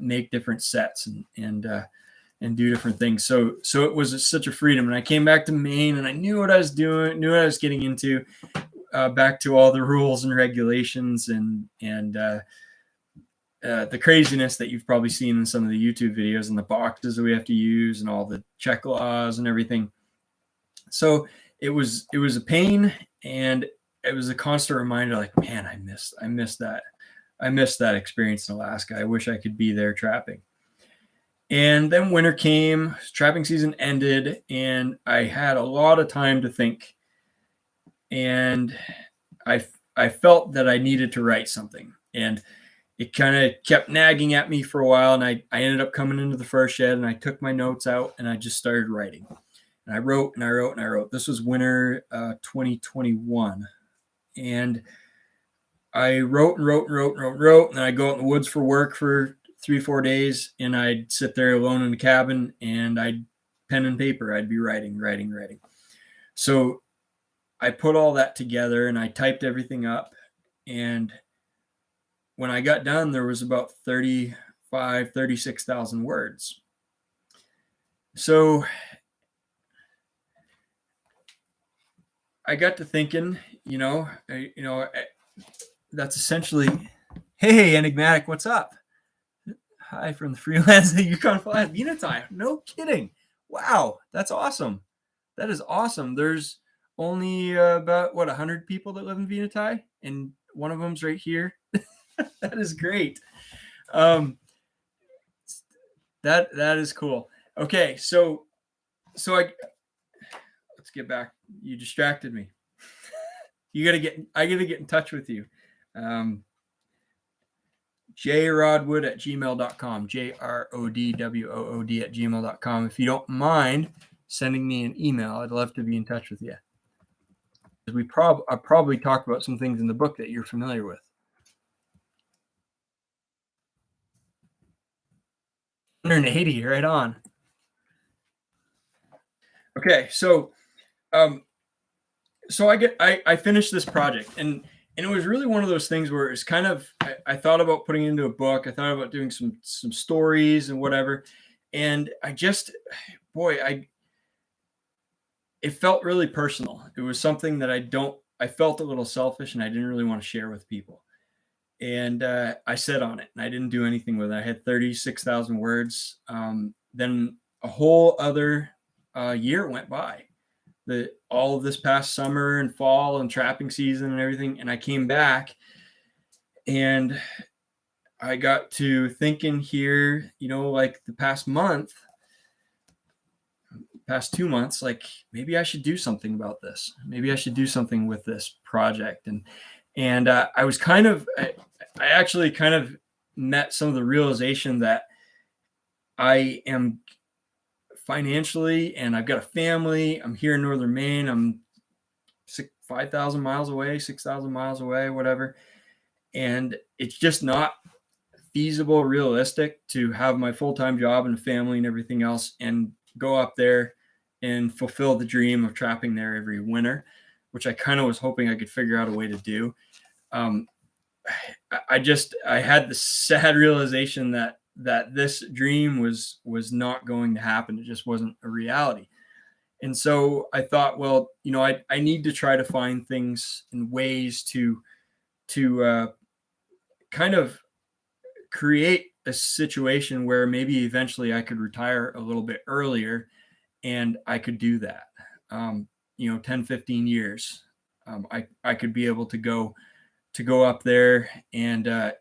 make different sets and do different things. So it was such a freedom. And I came back to Maine, and I knew what I was doing, knew what I was getting into, back to all the rules and regulations and the craziness that you've probably seen in some of the YouTube videos, and the boxes that we have to use, and all the check laws and everything. So it was a pain, and it was a constant reminder, like, man, I missed that experience in Alaska. I wish I could be there trapping. And then winter came, trapping season ended, and I had a lot of time to think. And I felt that I needed to write something, and it kind of kept nagging at me for a while. And I ended up coming into the fur shed, and I took my notes out, and I just started writing. And I wrote and I wrote and I wrote. This was winter 2021. And I wrote and wrote and wrote and wrote and wrote. And I'd go out in the woods for work for 3-4 days, and I'd sit there alone in the cabin, and I'd pen and paper. I'd be writing. So I put all that together, and I typed everything up. And when I got done, there was about 36,000 words. So I got to thinking, that's essentially, hey, Enigmatic, what's up? Hi from the freelance Yukon Flat Veneti. No kidding. Wow, that's awesome. That is awesome. There's only about 100 people that live in Veneti, and one of them's right here. That is great. Um, that is cool. Okay, so I let's get back. You distracted me. I gotta get in touch with you. jrodwood at gmail.com, JRODWOOD at gmail.com. If you don't mind sending me an email, I'd love to be in touch with you. I probably talked about some things in the book that you're familiar with. 180, right on. Okay, so I finished this project, and it was really one of those things where it's kind of I thought about putting it into a book. I thought about doing some stories and whatever, and it felt really personal. It was something that I felt a little selfish, and I didn't really want to share with people. And I sat on it, and I didn't do anything with it. I had 36,000 words. Then a whole other year went by. All of this past summer and fall and trapping season and everything, and I came back, and I got to thinking here, like the past 2 months, like maybe I should do something about this. Maybe I should do something with this project. And I was I actually kind of met some of the realization that I am financially, and I've got a family. I'm here in Northern Maine. I'm 5,000 miles away, 6,000 miles away, whatever. And it's just not feasible, realistic to have my full-time job and a family and everything else and go up there and fulfill the dream of trapping there every winter, which I kind of was hoping I could figure out a way to do. I had the sad realization that this dream was not going to happen. It just wasn't a reality. And so I thought, well, I need to try to find things and ways to kind of create a situation where maybe eventually I could retire a little bit earlier, and I could do that. 10, 15 years. I could be able to go up there and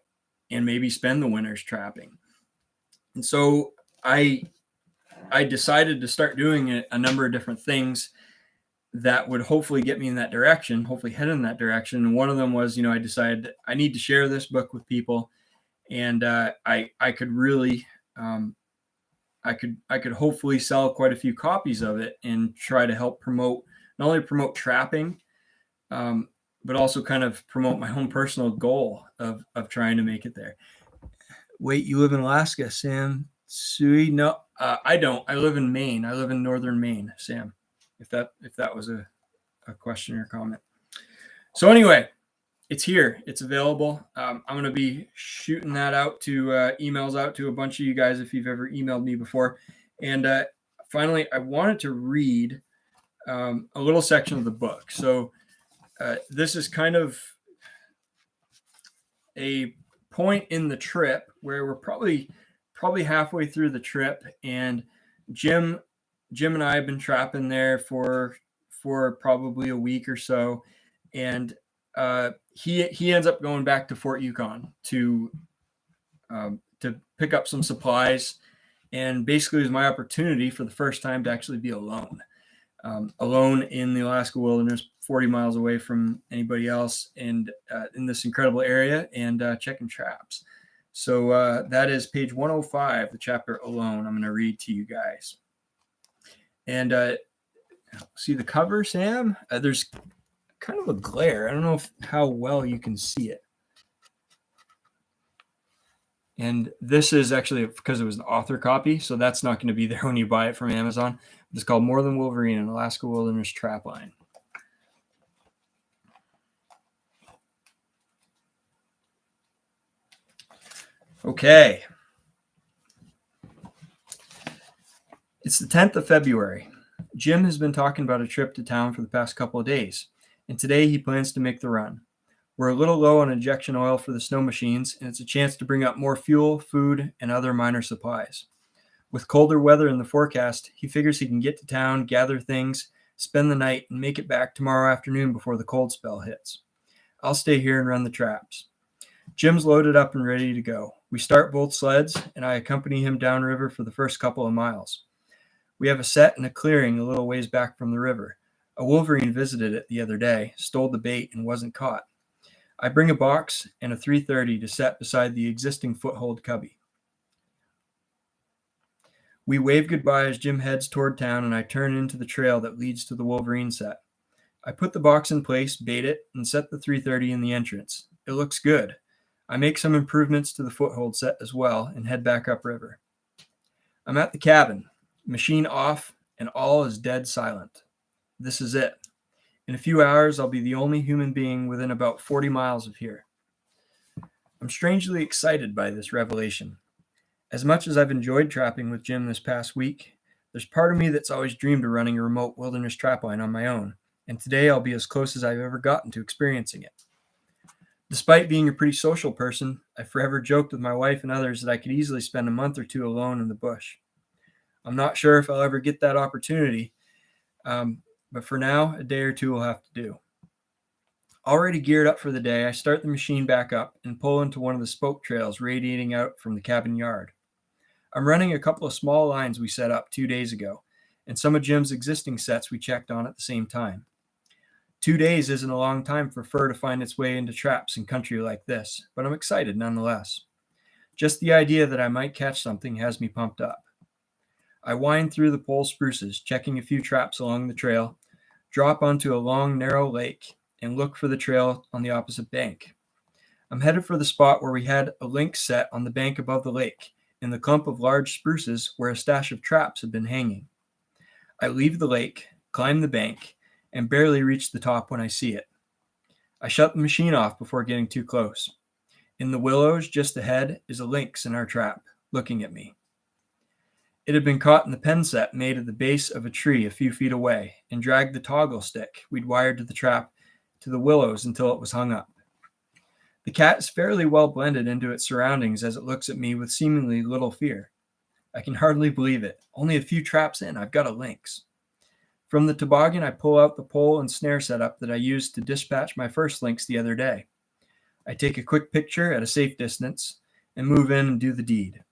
maybe spend the winters trapping. And so I decided to start doing a number of different things that would hopefully get me in that direction, hopefully head in that direction. And one of them was, I decided that I need to share this book with people, and I could really, I could hopefully sell quite a few copies of it and try to help not only promote trapping, but also kind of promote my own personal goal of trying to make it there. Wait, you live in Alaska, Sam Sui? No, I don't. I live in Maine. I live in Northern Maine, Sam. If that was a question or comment. So anyway, it's here. It's available. I'm going to be shooting that out to emails out to a bunch of you guys if you've ever emailed me before. And finally, I wanted to read a little section of the book. So this is kind of a point in the trip where we're probably halfway through the trip, and Jim and I have been trapping there for probably a week or so, and he ends up going back to Fort Yukon to pick up some supplies, and basically it was my opportunity for the first time to actually be alone in the Alaska wilderness, 40 miles away from anybody else, and in this incredible area, and checking traps. So that is page 105, the chapter Alone. I'm going to read to you guys. And see the cover, Sam? There's kind of a glare. I don't know how well you can see it. And this is actually because it was an author copy, so that's not going to be there when you buy it from Amazon. It's called More Than Wolverine, an Alaska Wilderness Trapline. Okay. It's the 10th of February. Jim has been talking about a trip to town for the past couple of days, and today he plans to make the run. We're a little low on injection oil for the snow machines, and it's a chance to bring up more fuel, food, and other minor supplies. With colder weather in the forecast, he figures he can get to town, gather things, spend the night, and make it back tomorrow afternoon before the cold spell hits. I'll stay here and run the traps. Jim's loaded up and ready to go. We start both sleds, and I accompany him downriver for the first couple of miles. We have a set in a clearing a little ways back from the river. A wolverine visited it the other day, stole the bait, and wasn't caught. I bring a box and a 330 to set beside the existing foothold cubby. We wave goodbye as Jim heads toward town, and I turn into the trail that leads to the wolverine set. I put the box in place, bait it, and set the 330 in the entrance. It looks good. I make some improvements to the foothold set as well and head back upriver. I'm at the cabin, machine off, and all is dead silent. This is it. In a few hours, I'll be the only human being within about 40 miles of here. I'm strangely excited by this revelation. As much as I've enjoyed trapping with Jim this past week, there's part of me that's always dreamed of running a remote wilderness trapline on my own, and today I'll be as close as I've ever gotten to experiencing it. Despite being a pretty social person, I forever joked with my wife and others that I could easily spend a month or two alone in the bush. I'm not sure if I'll ever get that opportunity, but for now, a day or two will have to do. Already geared up for the day, I start the machine back up and pull into one of the spoke trails radiating out from the cabin yard. I'm running a couple of small lines we set up 2 days ago, and some of Jim's existing sets we checked on at the same time. 2 days isn't a long time for fur to find its way into traps in country like this, but I'm excited nonetheless. Just the idea that I might catch something has me pumped up. I wind through the pole spruces, checking a few traps along the trail, drop onto a long, narrow lake, and look for the trail on the opposite bank. I'm headed for the spot where we had a lynx set on the bank above the lake, in the clump of large spruces where a stash of traps had been hanging. I leave the lake, climb the bank, and barely reach the top when I see it. I shut the machine off before getting too close. In the willows just ahead is a lynx in our trap, looking at me. It had been caught in the pen set made at the base of a tree a few feet away and dragged the toggle stick we'd wired to the trap to the willows until it was hung up. The cat is fairly well blended into its surroundings as it looks at me with seemingly little fear. I can hardly believe it. Only a few traps in, I've got a lynx. From the toboggan, I pull out the pole and snare setup that I used to dispatch my first lynx the other day. I take a quick picture at a safe distance and move in and do the deed.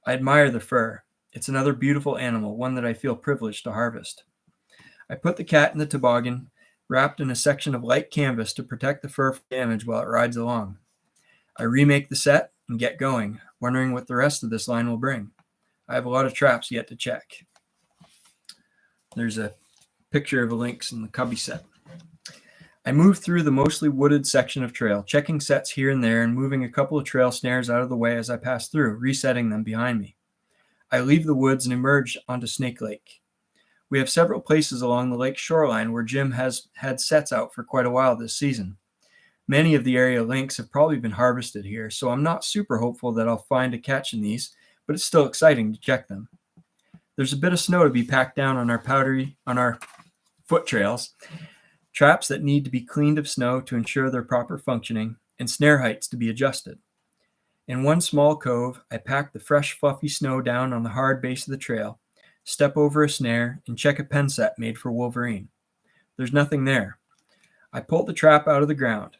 I admire the fur. It's another beautiful animal, one that I feel privileged to harvest. I put the cat in the toboggan, wrapped in a section of light canvas to protect the fur from damage while it rides along. I remake the set and get going, wondering what the rest of this line will bring. I have a lot of traps yet to check. There's a picture of a lynx in the cubby set. I move through the mostly wooded section of trail, checking sets here and there and moving a couple of trail snares out of the way as I pass through, resetting them behind me. I leave the woods and emerge onto Snake Lake. We have several places along the lake shoreline where Jim has had sets out for quite a while this season. Many of the area lynx have probably been harvested here, so I'm not super hopeful that I'll find a catch in these, but it's still exciting to check them. There's a bit of snow to be packed down on our foot trails, traps that need to be cleaned of snow to ensure their proper functioning, and snare heights to be adjusted. In one small cove, I pack the fresh, fluffy snow down on the hard base of the trail, step over a snare, and check a pen set made for wolverine. There's nothing there. I pull the trap out of the ground.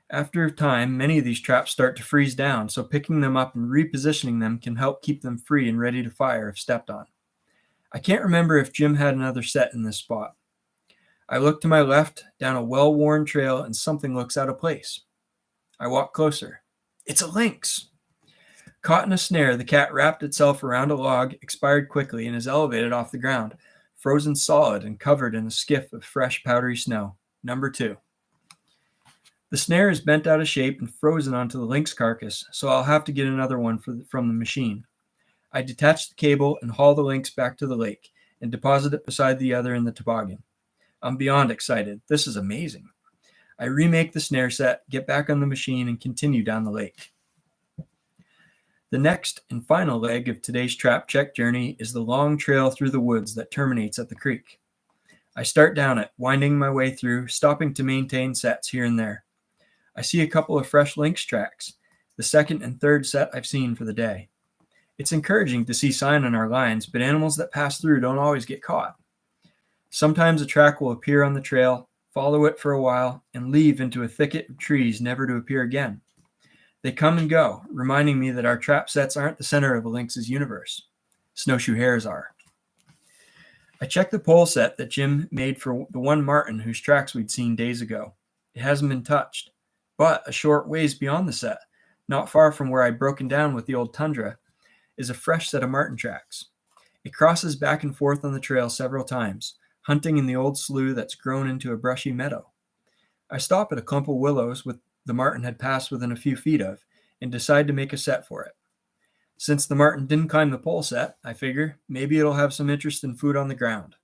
After a time, many of these traps start to freeze down, so picking them up and repositioning them can help keep them free and ready to fire if stepped on. I can't remember if Jim had another set in this spot. I look to my left down a well-worn trail and something looks out of place. I walk closer. It's a lynx. Caught in a snare, the cat wrapped itself around a log, expired quickly, and is elevated off the ground, frozen solid and covered in a skiff of fresh, powdery snow. Number 2. The snare is bent out of shape and frozen onto the lynx carcass, so I'll have to get another one from the machine. I detach the cable and haul the lynx back to the lake and deposit it beside the other in the toboggan. I'm beyond excited. This is amazing. I remake the snare set, get back on the machine, and continue down the lake. The next and final leg of today's trap check journey is the long trail through the woods that terminates at the creek. I start down it, winding my way through, stopping to maintain sets here and there. I see a couple of fresh lynx tracks, the second and third set I've seen for the day. It's encouraging to see sign on our lines, but animals that pass through don't always get caught. Sometimes a track will appear on the trail, follow it for a while, and leave into a thicket of trees never to appear again. They come and go, reminding me that our trap sets aren't the center of a lynx's universe. Snowshoe hares are. I checked the pole set that Jim made for the one marten whose tracks we'd seen days ago. It hasn't been touched, but a short ways beyond the set, not far from where I'd broken down with the old Tundra, is a fresh set of marten tracks. It crosses back and forth on the trail several times, hunting in the old slough that's grown into a brushy meadow. I stop at a clump of willows the marten had passed within a few feet of, and decide to make a set for it. Since the marten didn't climb the pole set, I figure maybe it'll have some interest in food on the ground.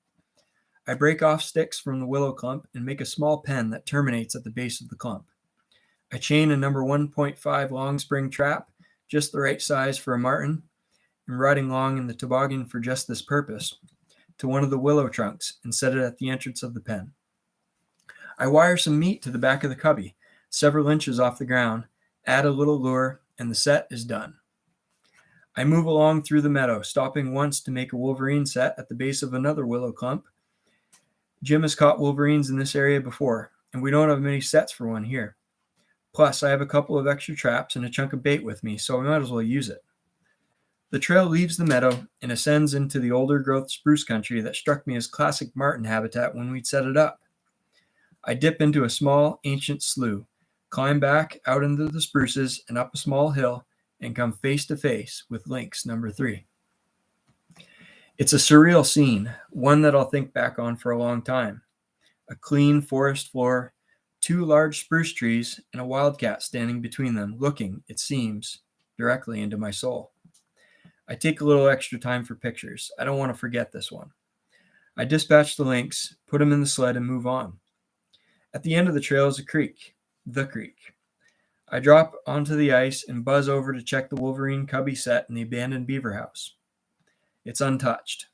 I break off sticks from the willow clump and make a small pen that terminates at the base of the clump. I chain a number 1.5 long spring trap, just the right size for a marten, and riding along in the toboggan for just this purpose, to one of the willow trunks and set it at the entrance of the pen. I wire some meat to the back of the cubby, several inches off the ground, add a little lure, and the set is done. I move along through the meadow, stopping once to make a wolverine set at the base of another willow clump. Jim has caught wolverines in this area before, and we don't have many sets for one here. Plus, I have a couple of extra traps and a chunk of bait with me, so I might as well use it. The trail leaves the meadow and ascends into the older growth spruce country that struck me as classic marten habitat when we'd set it up. I dip into a small, ancient slough, climb back out into the spruces and up a small hill, and come face to face with lynx number 3. It's a surreal scene, one that I'll think back on for a long time. A clean forest floor, 2 large spruce trees, and a wildcat standing between them, looking, it seems, directly into my soul. I take a little extra time for pictures. I don't want to forget this one. I dispatch the lynx, put him in the sled, and move on. At the end of the trail is a creek, the creek. I drop onto the ice and buzz over to check the wolverine cubby set in the abandoned beaver house. It's untouched.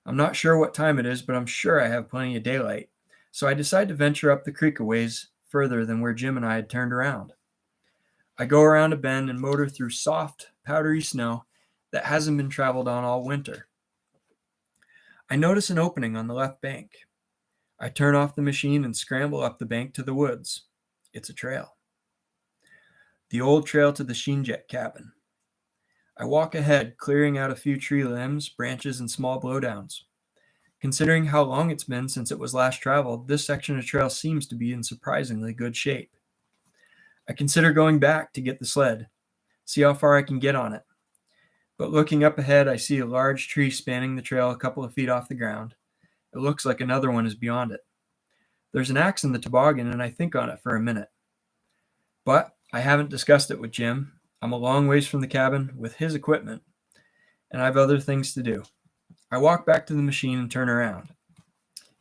I'm not sure what time it is, but I'm sure I have plenty of daylight, so I decide to venture up the creek a ways further than where Jim and I had turned around. I go around a bend and motor through soft, powdery snow that hasn't been traveled on all winter. I notice an opening on the left bank. I turn off the machine and scramble up the bank to the woods. It's a trail. The old trail to the Sheenjet cabin. I walk ahead, clearing out a few tree limbs, branches, and small blowdowns. Considering how long it's been since it was last traveled, this section of trail seems to be in surprisingly good shape. I consider going back to get the sled, see how far I can get on it. But looking up ahead, I see a large tree spanning the trail a couple of feet off the ground. It looks like another one is beyond it. There's an axe in the toboggan, and I think on it for a minute. But I haven't discussed it with Jim. I'm a long ways from the cabin with his equipment, and I have other things to do. I walk back to the machine and turn around.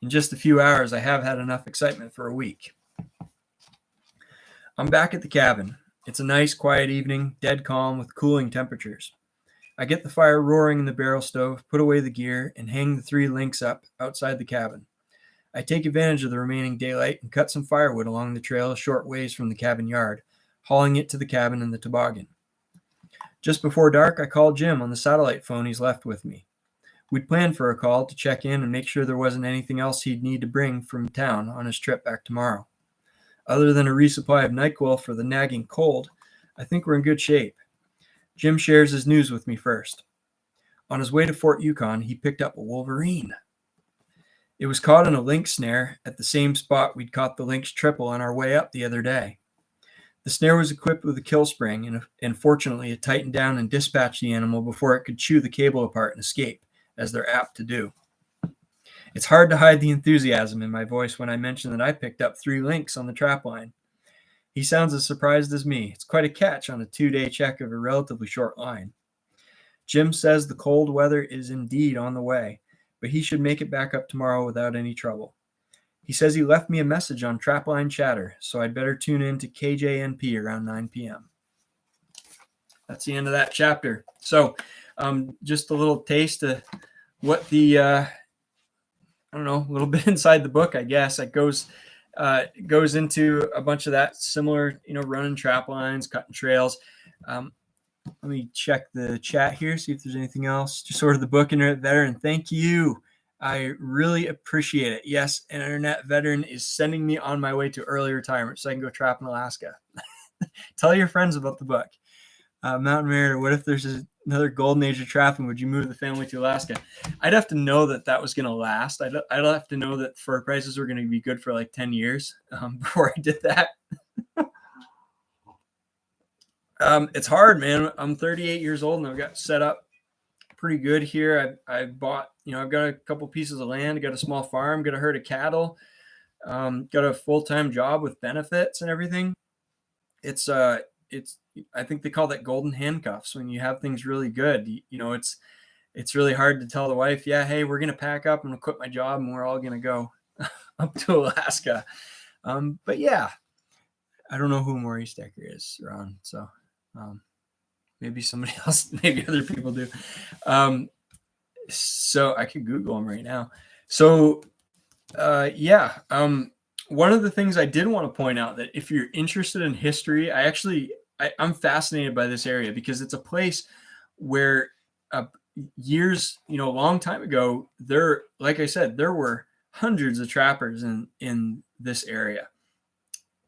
In just a few hours, I have had enough excitement for a week. I'm back at the cabin. It's a nice, quiet evening, dead calm with cooling temperatures. I get the fire roaring in the barrel stove, put away the gear, and hang the 3 lynx up outside the cabin. I take advantage of the remaining daylight and cut some firewood along the trail a short ways from the cabin yard, hauling it to the cabin in the toboggan. Just before dark, I called Jim on the satellite phone he's left with me. We'd planned for a call to check in and make sure there wasn't anything else he'd need to bring from town on his trip back tomorrow. Other than a resupply of NyQuil for the nagging cold, I think we're in good shape. Jim shares his news with me first. On his way to Fort Yukon, he picked up a wolverine. It was caught in a lynx snare at the same spot we'd caught the lynx triple on our way up the other day. The snare was equipped with a kill spring, and fortunately it tightened down and dispatched the animal before it could chew the cable apart and escape, as they're apt to do. It's hard to hide the enthusiasm in my voice when I mention that I picked up 3 lynx on the trap line. He sounds as surprised as me. It's quite a catch on a 2-day check of a relatively short line. Jim says the cold weather is indeed on the way, but he should make it back up tomorrow without any trouble. He says he left me a message on Trapline Chatter, so I'd better tune in to KJNP around 9 p.m. That's the end of that chapter. So just a little taste of what the, a little bit inside the book, I guess. It goes into a bunch of that similar, running trap lines, cutting trails. Let me check the chat here, see if there's anything else. Just sort of the book Internet Veteran. Thank you. I really appreciate it. Yes, an Internet Veteran is sending me on my way to early retirement so I can go trap in Alaska. Tell your friends about the book. Mountain Mariner, what if there's another golden age of trapping? Would you move the family to Alaska? I'd have to know that was going to last. I'd have to know that fur prices were going to be good for like 10 years before I did that. It's hard, man. I'm 38 years old and I've got set up pretty good here. I bought, I've got a couple pieces of land, got a small farm, got a herd of cattle, got a full-time job with benefits and everything. It's I think they call that golden handcuffs when you have things really good. It's really hard to tell the wife, yeah, hey, we're going to pack up and we'll quit my job and we're all going to go up to Alaska. But yeah, I don't know who Maurice Decker is, Ron. So maybe somebody else, maybe other people do. So I could Google him right now. So yeah. One of the things I did want to point out that if you're interested in history, I'm fascinated by this area because it's a place where years, a long time ago, like I said, there were hundreds of trappers in this area.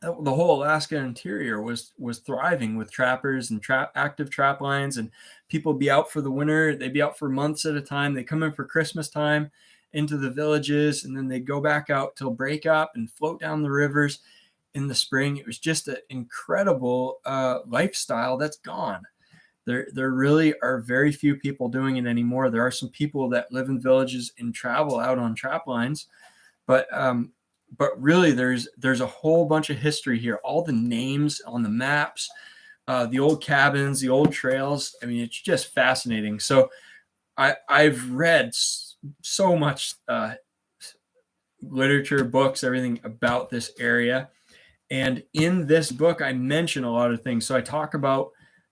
The whole Alaska interior was thriving with trappers and active trap lines, and people be out for the winter. They'd be out for months at a time. They come in for Christmas time into the villages, and then they go back out till break up and float down the rivers in the spring. It was just an incredible lifestyle that's gone. There really are very few people doing it anymore. There are some people that live in villages and travel out on trap lines, but really there's a whole bunch of history here. All the names on the maps, the old cabins, the old trails. I mean, it's just fascinating. So I've read so much literature, books, everything about this area. And in this book, I mention a lot of things. So I talk about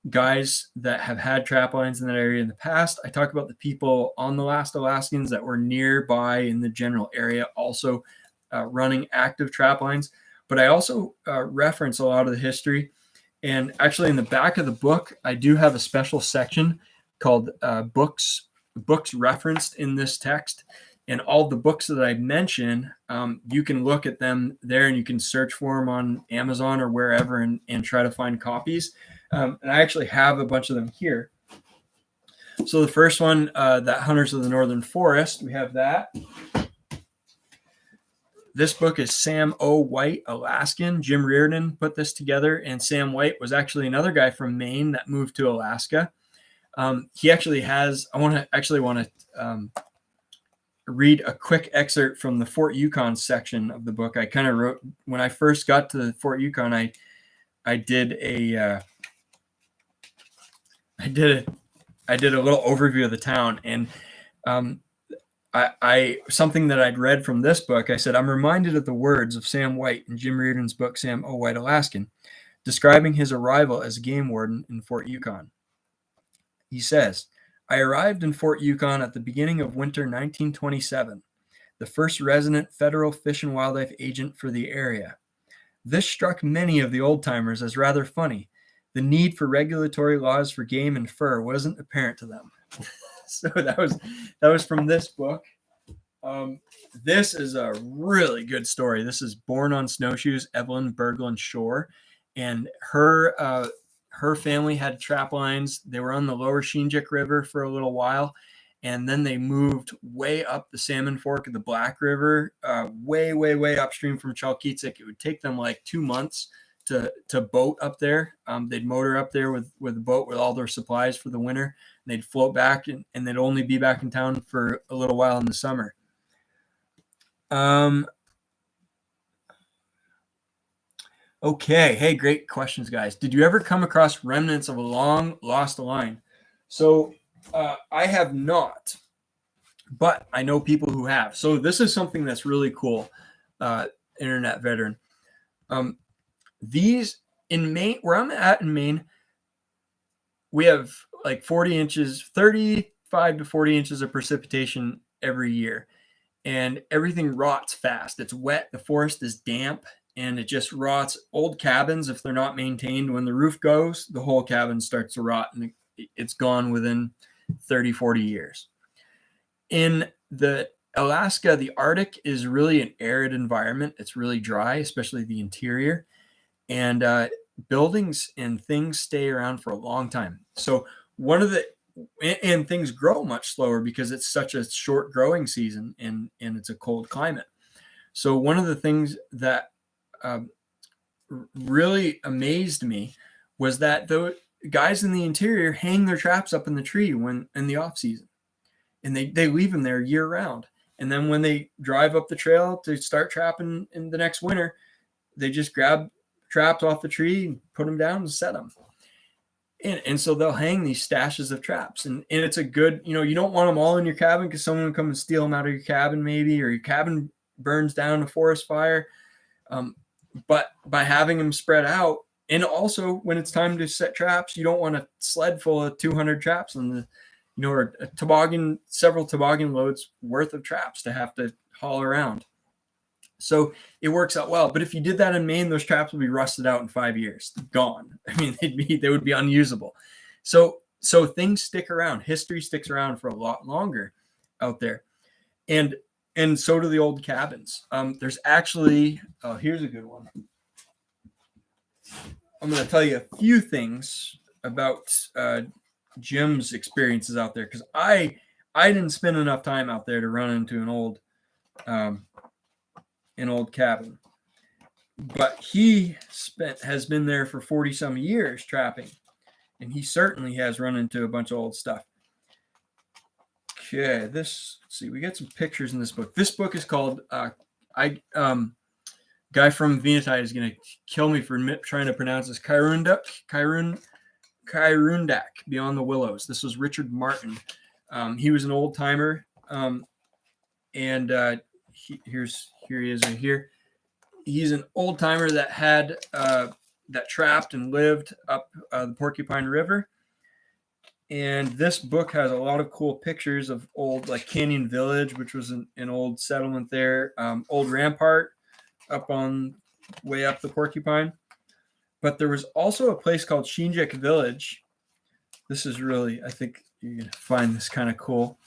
guys that have had trap lines in that area in the past. I talk about the people on the Last Alaskans that were nearby in the general area, also running active trap lines. But I also reference a lot of the history. And actually in the back of the book, I do have a special section called books referenced in this text. And all the books that I mention, you can look at them there and you can search for them on Amazon or wherever and try to find copies. And I actually have a bunch of them here. So the first one, that Hunters of the Northern Forest, we have that. This book is Sam O. White, Alaskan. Jim Reardon put this together, and Sam White was actually another guy from Maine that moved to Alaska. He actually has, I want to read a quick excerpt from the Fort Yukon section of the book. I kind of wrote, when I first got to Fort Yukon, I did a little overview of the town, and I something that I'd read from this book, I said, I'm reminded of the words of Sam White in Jim Reardon's book, Sam O. White, Alaskan, describing his arrival as game warden in Fort Yukon. He says, I arrived in Fort Yukon at the beginning of winter 1927, the first resident federal fish and wildlife agent for the area. This struck many of the old-timers as rather funny. The need for regulatory laws for game and fur wasn't apparent to them. So that was from this book. This is a really good story. This is Born on Snowshoes, Evelyn Berglund Shore, and her family had trap lines. They were on the lower Shinjik River for a little while, and then they moved way up the Salmon Fork of the Black River, way, way, way upstream from Chalkitsik. It would take them like 2 months to boat up there. They'd motor up there with a boat with all their supplies for the winter. And they'd float back, and they'd only be back in town for a little while in the summer. Okay. Hey, great questions, guys. Did you ever come across remnants of a long lost line? So I have not, but I know people who have. So this is something that's really cool, internet veteran. These in Maine, where I'm at in Maine, we have like 40 inches, 35 to 40 inches of precipitation every year, and everything rots fast. It's wet. The forest is damp, and it just rots. Old cabins, if they're not maintained, when the roof goes, the whole cabin starts to rot, and it's gone within 30, 40 years. In the Alaska, the Arctic is really an arid environment. It's really dry, especially the interior. And buildings and things stay around for a long time. So one of the and things grow much slower because it's such a short growing season and it's a cold climate. So one of the things that really amazed me was that the guys in the interior hang their traps up in the tree when in the off season, and they leave them there year round. And then when they drive up the trail to start trapping in the next winter, they just grab traps off the tree and put them down and set them. And so they'll hang these stashes of traps, and it's a good, you don't want them all in your cabin because someone will come and steal them out of your cabin maybe, or your cabin burns down in a forest fire. But by having them spread out, and also when it's time to set traps, you don't want a sled full of 200 traps on the, or a toboggan, several toboggan loads worth of traps to have to haul around. So it works out well. But if you did that in Maine, those traps would be rusted out in 5 years, gone. I mean, they would be unusable. So things stick around. History sticks around for a lot longer out there. And so do the old cabins. There's actually, here's a good one. I'm going to tell you a few things about Jim's experiences out there, because I didn't spend enough time out there to run into an old cabin, but he has been there for 40 some years trapping, and he certainly has run into a bunch of old stuff. Okay, let's see, we got some pictures in this book. This book is called guy from Venati is going to kill me for trying to pronounce this. Kyrundak, Beyond the Willows. This was Richard Martin. He was an old timer, and here he is right here. He's an old timer that had that trapped and lived up the Porcupine River. And this book has a lot of cool pictures of old, like Canyon Village, which was an old settlement there. Old Rampart up on way up the Porcupine. But there was also a place called Shinjek Village. This is really, I think you're going to find this kind of cool.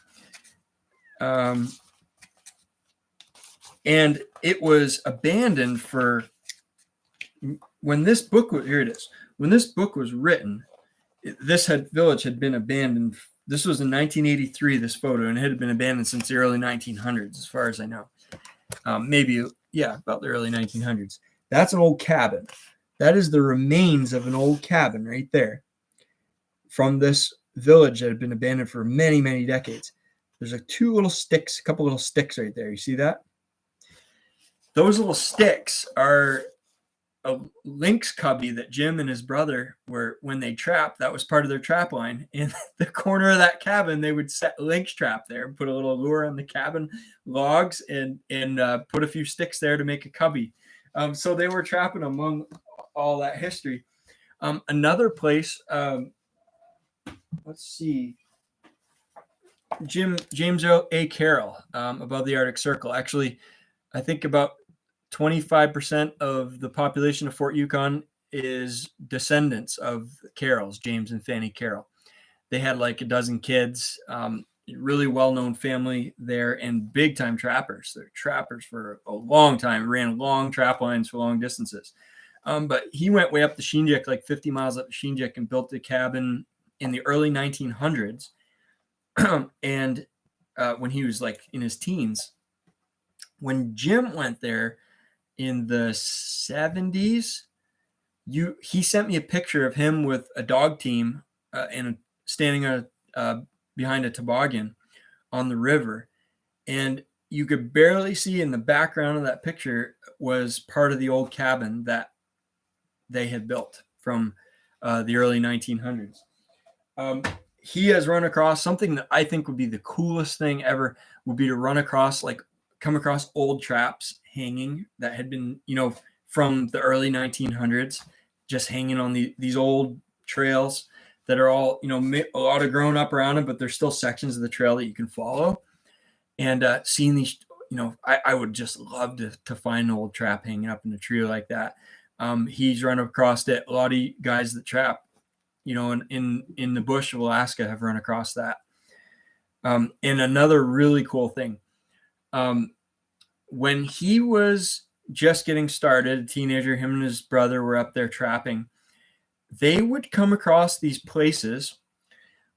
And it was abandoned for, when this book was, here it is. When this book was written, this village had been abandoned. This was in 1983, this photo, and it had been abandoned since the early 1900s, as far as I know. Maybe, about the early 1900s. That's an old cabin. That is the remains of an old cabin right there from this village that had been abandoned for many, many decades. There's a couple little sticks right there. You see that? Those little sticks are a lynx cubby that Jim and his brother were, when they trapped, that was part of their trap line. In the corner of that cabin, they would set lynx trap there and put a little lure on the cabin logs and put a few sticks there to make a cubby. So they were trapping among all that history. Another place, let's see, James A. Carroll, above the Arctic Circle. Actually, I think about 25% of the population of Fort Yukon is descendants of Carrolls, James and Fanny Carroll. They had like a dozen kids, really well-known family there, and big-time trappers. They're trappers for a long time, ran long trap lines for long distances. But he went way up the Shinjek, like 50 miles up the Shinjek, and built a cabin in the early 1900s. And when he was like in his teens, when Jim went there in the 70s, he sent me a picture of him with a dog team and standing behind a toboggan on the river. And you could barely see in the background of that picture was part of the old cabin that they had built from the early 1900s. He has run across something that I think would be the coolest thing ever, would be to come across old traps hanging that had been, from the early 1900s, just hanging on these old trails that are all, a lot of grown up around them, but there's still sections of the trail that you can follow. And seeing these, I would just love to find an old trap hanging up in a tree like that. He's run across it. A lot of guys that trap, in the bush of Alaska have run across that. And another really cool thing, when he was just getting started, a teenager, him and his brother were up there trapping. they would come across these places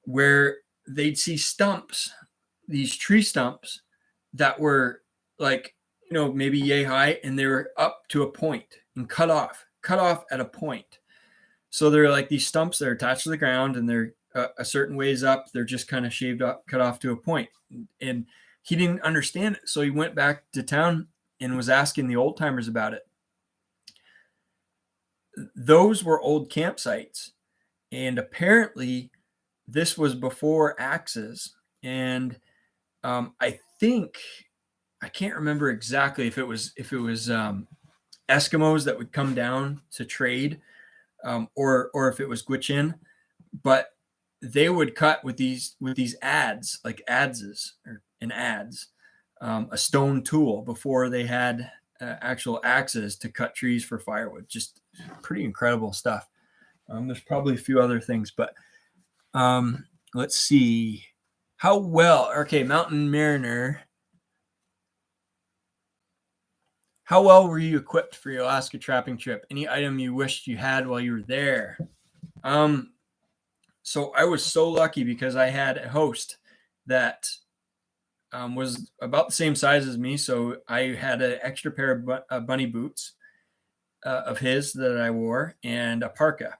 where they'd see stumps, these tree stumps that were like, maybe yay high, and they were up to a point and cut off at a point. So they're like these stumps that are attached to the ground, and they're a certain ways up. They're just kind of shaved up, cut off to a point. And he didn't understand it. So he went back to town and was asking the old timers about it. Those were old campsites. And apparently this was before axes. And I think, I can't remember exactly if it was Eskimos that would come down to trade, or if it was Gwich'in, but they would cut with these adze, like adzes or an adze, a stone tool, before they had actual axes to cut trees for firewood. Just pretty incredible stuff. There's probably a few other things, but let's see. How well, okay, Mountain Mariner. How well were you equipped for your Alaska trapping trip? Any item you wished you had while you were there? So I was so lucky because I had a host that was about the same size as me. So I had an extra pair of bunny boots of his that I wore, and a parka.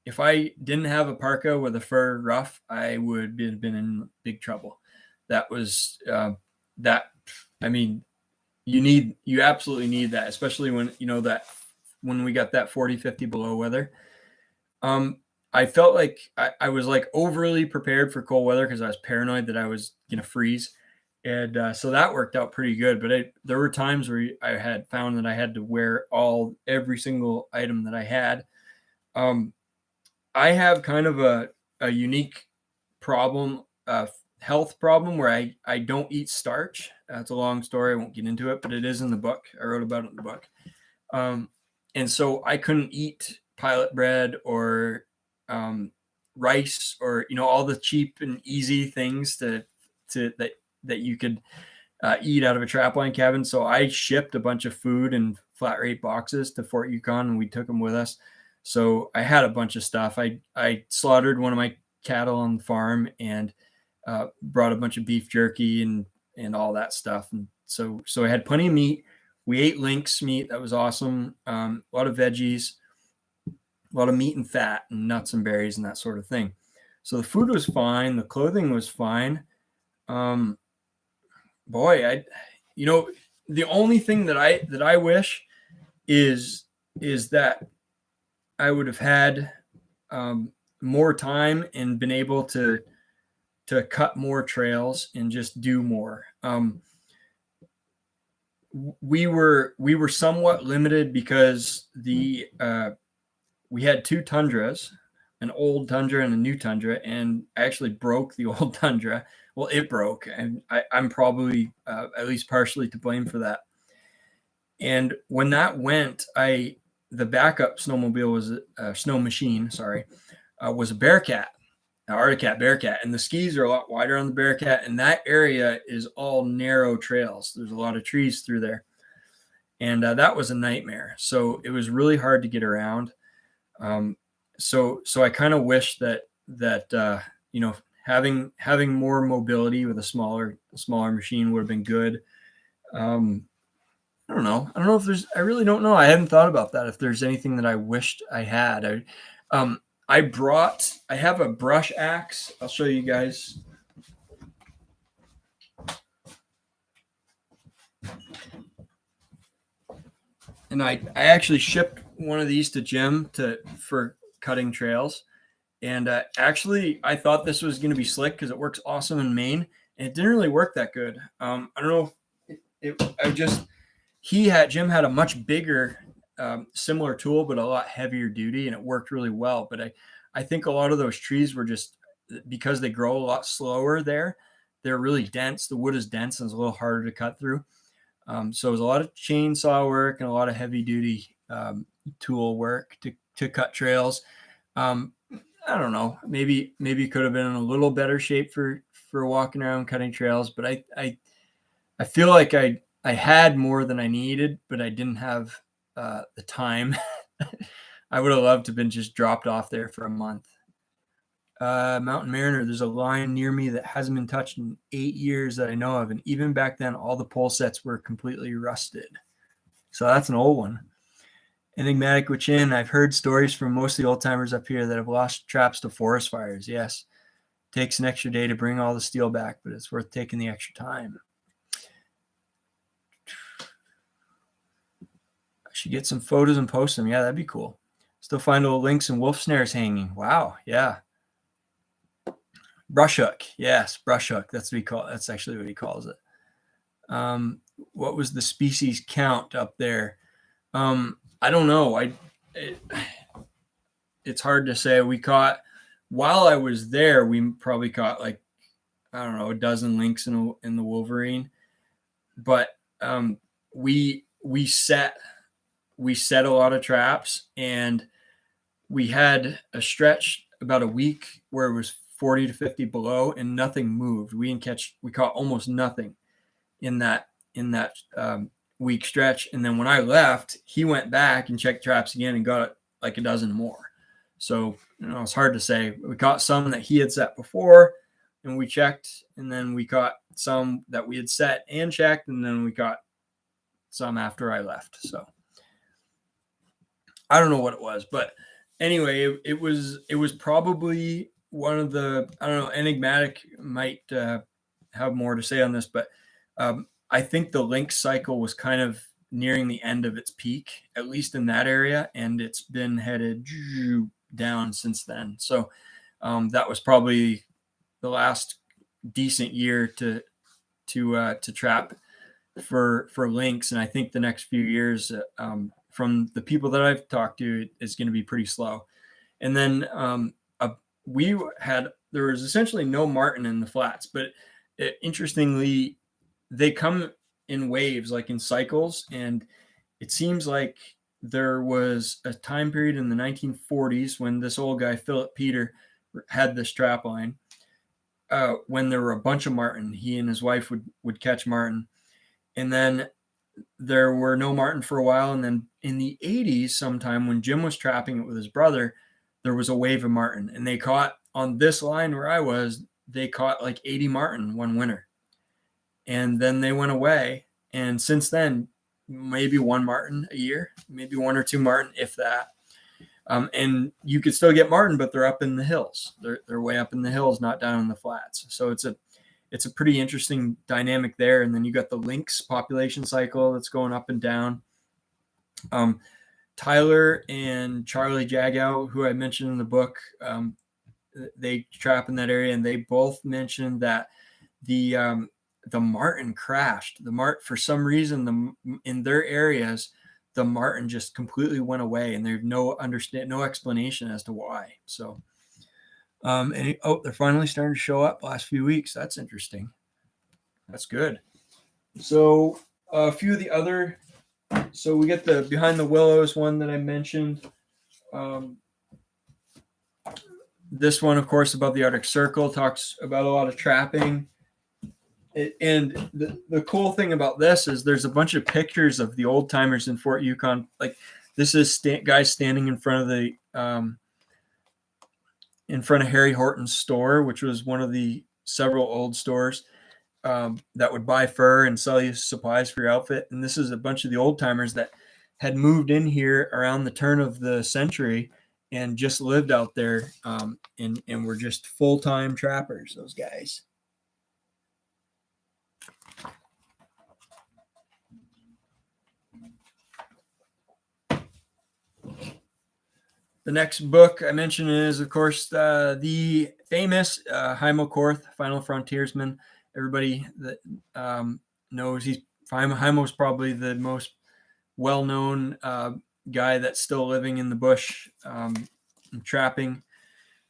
If I didn't have a parka with a fur ruff, I would have been in big trouble. That was I mean, you absolutely need that, especially when, when we got that 40, 50 below weather. I felt like I was like overly prepared for cold weather because I was paranoid that I was going to freeze. And so that worked out pretty good. But there were times where I had found that I had to wear every single item that I had. I have kind of a unique problem, health problem, where I don't eat starch. That's a long story. I won't get into it, but it is in the book. I wrote about it in the book. And so I couldn't eat pilot bread or rice, or all the cheap and easy things that you could eat out of a trapline cabin. So I shipped a bunch of food in flat rate boxes to Fort Yukon, and we took them with us. So I had a bunch of stuff. I slaughtered one of my cattle on the farm, and brought a bunch of beef jerky and all that stuff. And so I had plenty of meat. We ate lynx meat. That was awesome. A lot of veggies, a lot of meat and fat and nuts and berries and that sort of thing. So the food was fine. The clothing was fine. The only thing that I wish is that I would have had more time and been able to cut more trails and just do more. We were somewhat limited because we had two tundras, an old tundra and a new tundra, and I actually broke the old tundra. Well, it broke, and I'm probably at least partially to blame for that. And when that went, the backup snowmobile was a snow machine. Sorry, was a Bearcat, an Arctic Cat Bearcat, and the skis are a lot wider on the Bearcat, and that area is all narrow trails. There's a lot of trees through there, and that was a nightmare. So it was really hard to get around. So I kind of wish that having more mobility with a smaller machine would have been good. I don't know if I really don't know. I hadn't thought about that. If there's anything that I wished I had, I have a brush axe. I'll show you guys. And I actually shipped one of these to Jim for cutting trails. And actually, I thought this was going to be slick because it works awesome in Maine, and it didn't really work that good. I don't know. Jim had a much bigger, similar tool, but a lot heavier duty, and it worked really well. But I think a lot of those trees were just, because they grow a lot slower there, they're really dense. The wood is dense and it's a little harder to cut through. So it was a lot of chainsaw work and a lot of heavy duty tool work to cut trails. I don't know. Maybe could have been in a little better shape for walking around cutting trails, but I feel like I had more than I needed, but I didn't have the time. I would have loved to have been just dropped off there for a month. Mountain Mariner, there's a line near me that hasn't been touched in 8 years that I know of. And even back then, all the pole sets were completely rusted. So that's an old one. Enigmatic Wichin, I've heard stories from most of the old timers up here that have lost traps to forest fires. Yes, it takes an extra day to bring all the steel back, but it's worth taking the extra time. I should get some photos and post them. Yeah, that'd be cool. Still find old lynx and wolf snares hanging. Wow, yeah. Brush hook, yes, brush hook. That's what he call. That's actually what he calls it. What was the species count up there? I don't know. It's hard to say. We caught, while I was there, we probably caught like, I don't know, a dozen lynx in the Wolverine. But we set a lot of traps, and we had a stretch about a week where it was 40 to 50 below and nothing moved. We caught almost nothing in that week stretch. And then when I left, he went back and checked traps again and got like a dozen more. So, it's hard to say. We caught some that he had set before and we checked, and then we caught some that we had set and checked, and then we caught some after I left. So I don't know what it was, but anyway, it was probably one of the, I don't know, Enigmatic might have more to say on this, but I think the lynx cycle was kind of nearing the end of its peak, at least in that area, and it's been headed down since then. So that was probably the last decent year to trap for lynx, and I think the next few years, from the people that I've talked to, is going to be pretty slow. And then there was essentially no martin in the flats, but interestingly, they come in waves, like in cycles. And it seems like there was a time period in the 1940s when this old guy, Philip Peter, had this trap line, when there were a bunch of martin. He and his wife would catch martin. And then there were no martin for a while. And then in the 80s, sometime when Jim was trapping it with his brother, there was a wave of martin. And they caught, on this line where I was, they caught like 80 martin one winter. And then they went away. And since then, maybe one martin a year, maybe one or two martin, if that. And you could still get martin, but they're up in the hills. They're way up in the hills, not down in the flats. So it's a pretty interesting dynamic there. And then you got the lynx population cycle that's going up and down. Tyler and Charlie Jagow, who I mentioned in the book, they trap in that area, and they both mentioned that the martin crashed. For some reason, in their areas, the martin just completely went away, and there's no explanation as to why. So, they're finally starting to show up last few weeks. That's interesting. That's good. So a few of the other, so we get the Behind the Willows one that I mentioned. This one, of course, about the Arctic Circle, talks about a lot of trapping. And the cool thing about this is there's a bunch of pictures of the old timers in Fort Yukon. Like, this is guys standing in front of the Harry Horton's store, which was one of the several old stores that would buy fur and sell you supplies for your outfit. And this is a bunch of the old timers that had moved in here around the turn of the century and just lived out there, and were just full-time trappers, those guys. The next book I mentioned is, of course, the famous Haimo Korth, Final Frontiersman. Everybody that knows Haimo's probably the most well-known guy that's still living in the bush and trapping.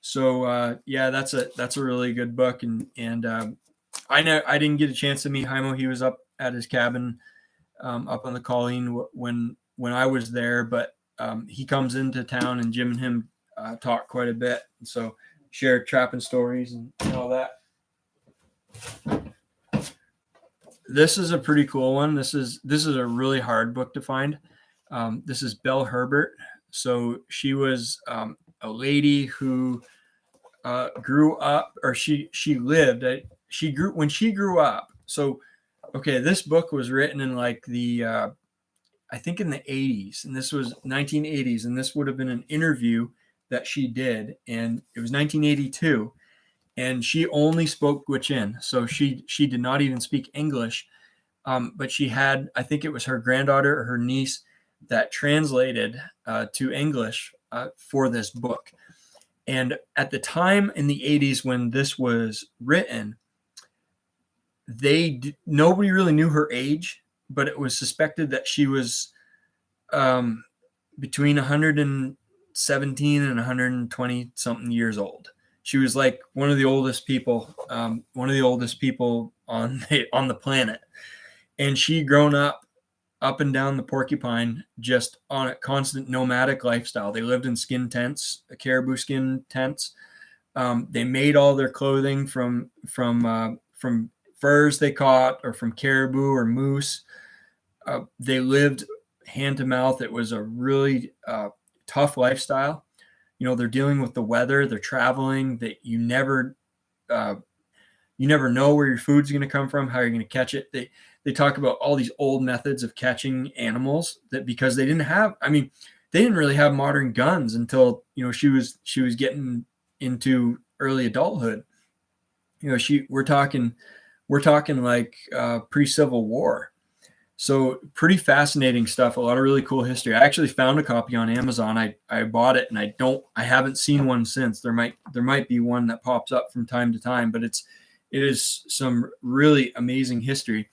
So that's a really good book, and I didn't get a chance to meet Haimo. He was up at his cabin up on the Colleen when I was there, but he comes into town, and Jim and him talk quite a bit, and so share trapping stories and all that. This is a pretty cool one. This is a really hard book to find. This is Bell Herbert, So she was a lady who grew up, or she lived. When she grew up. So okay, this book was written in like the I think in the 80s, and this was 1980s, and this would have been an interview that she did, and it was 1982, and she only spoke Gwich'in, so she did not even speak English, but she had, I think it was her granddaughter or her niece that translated to English for this book. And at the time in the 80s when this was written, nobody really knew her age, but it was suspected that she was between 117 and 120 something years old. She was like one of the oldest people on the planet, and she'd grown up and down the Porcupine, just on a constant nomadic lifestyle. They lived in skin tents, caribou skin tents. They made all their clothing from furs they caught, or from caribou or moose. They lived hand to mouth. It was a really tough lifestyle. You know, they're dealing with the weather. They're traveling. That you never know where your food's going to come from, how you're going to catch it. They talk about all these old methods of catching animals, that because they didn't really have modern guns until, you know, she was getting into early adulthood. You know, we're talking like pre-Civil War. So pretty fascinating stuff. A lot of really cool history. I actually found a copy on Amazon. I bought it, and I haven't seen one since. There might be one that pops up from time to time, but it is some really amazing history.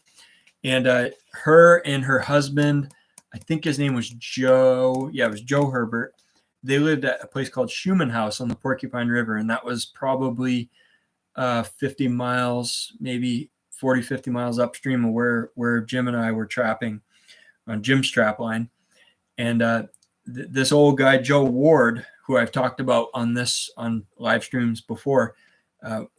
And her and her husband, I think his name was Joe. Yeah, it was Joe Herbert. They lived at a place called Schumann House on the Porcupine River, and that was probably 50 miles, maybe 40, 50 miles upstream of where Jim and I were trapping on Jim's trap line. And this old guy, Joe Ward, who I've talked about on live streams before,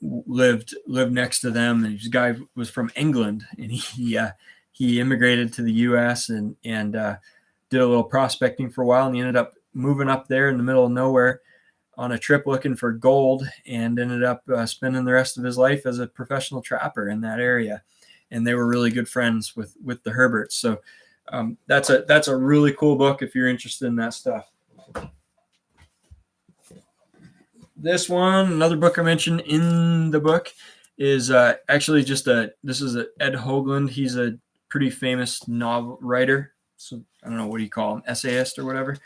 lived next to them. And this guy was from England, and he immigrated to the U.S. and did a little prospecting for a while, and he ended up moving up there in the middle of nowhere on a trip looking for gold, and ended up spending the rest of his life as a professional trapper in that area. And they were really good friends with the Herberts. So that's a really cool book if you're interested in that stuff. This one, another book I mentioned in the book, is actually this is Ed Hoagland. He's a pretty famous novel writer. So I don't know, what do you call him, essayist or whatever.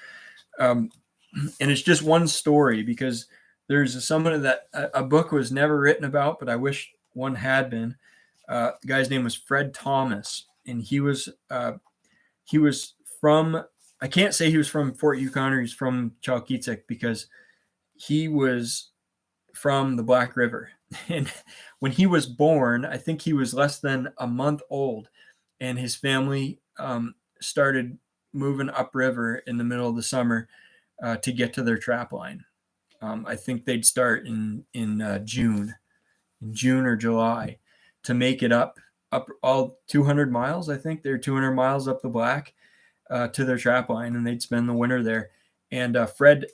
And it's just one story, because there's somebody that a book was never written about, but I wish one had been. The guy's name was Fred Thomas, and he was from, I can't say he was from Fort Yukon or he's from Chalkitsik, because he was from the Black River. And when he was born, I think he was less than a month old, and his family started moving upriver in the middle of the summer to get to their trap line. I think they'd start in June or July, to make it up all 200 miles. I think they're 200 miles up the Black to their trap line, and they'd spend the winter there. And Fred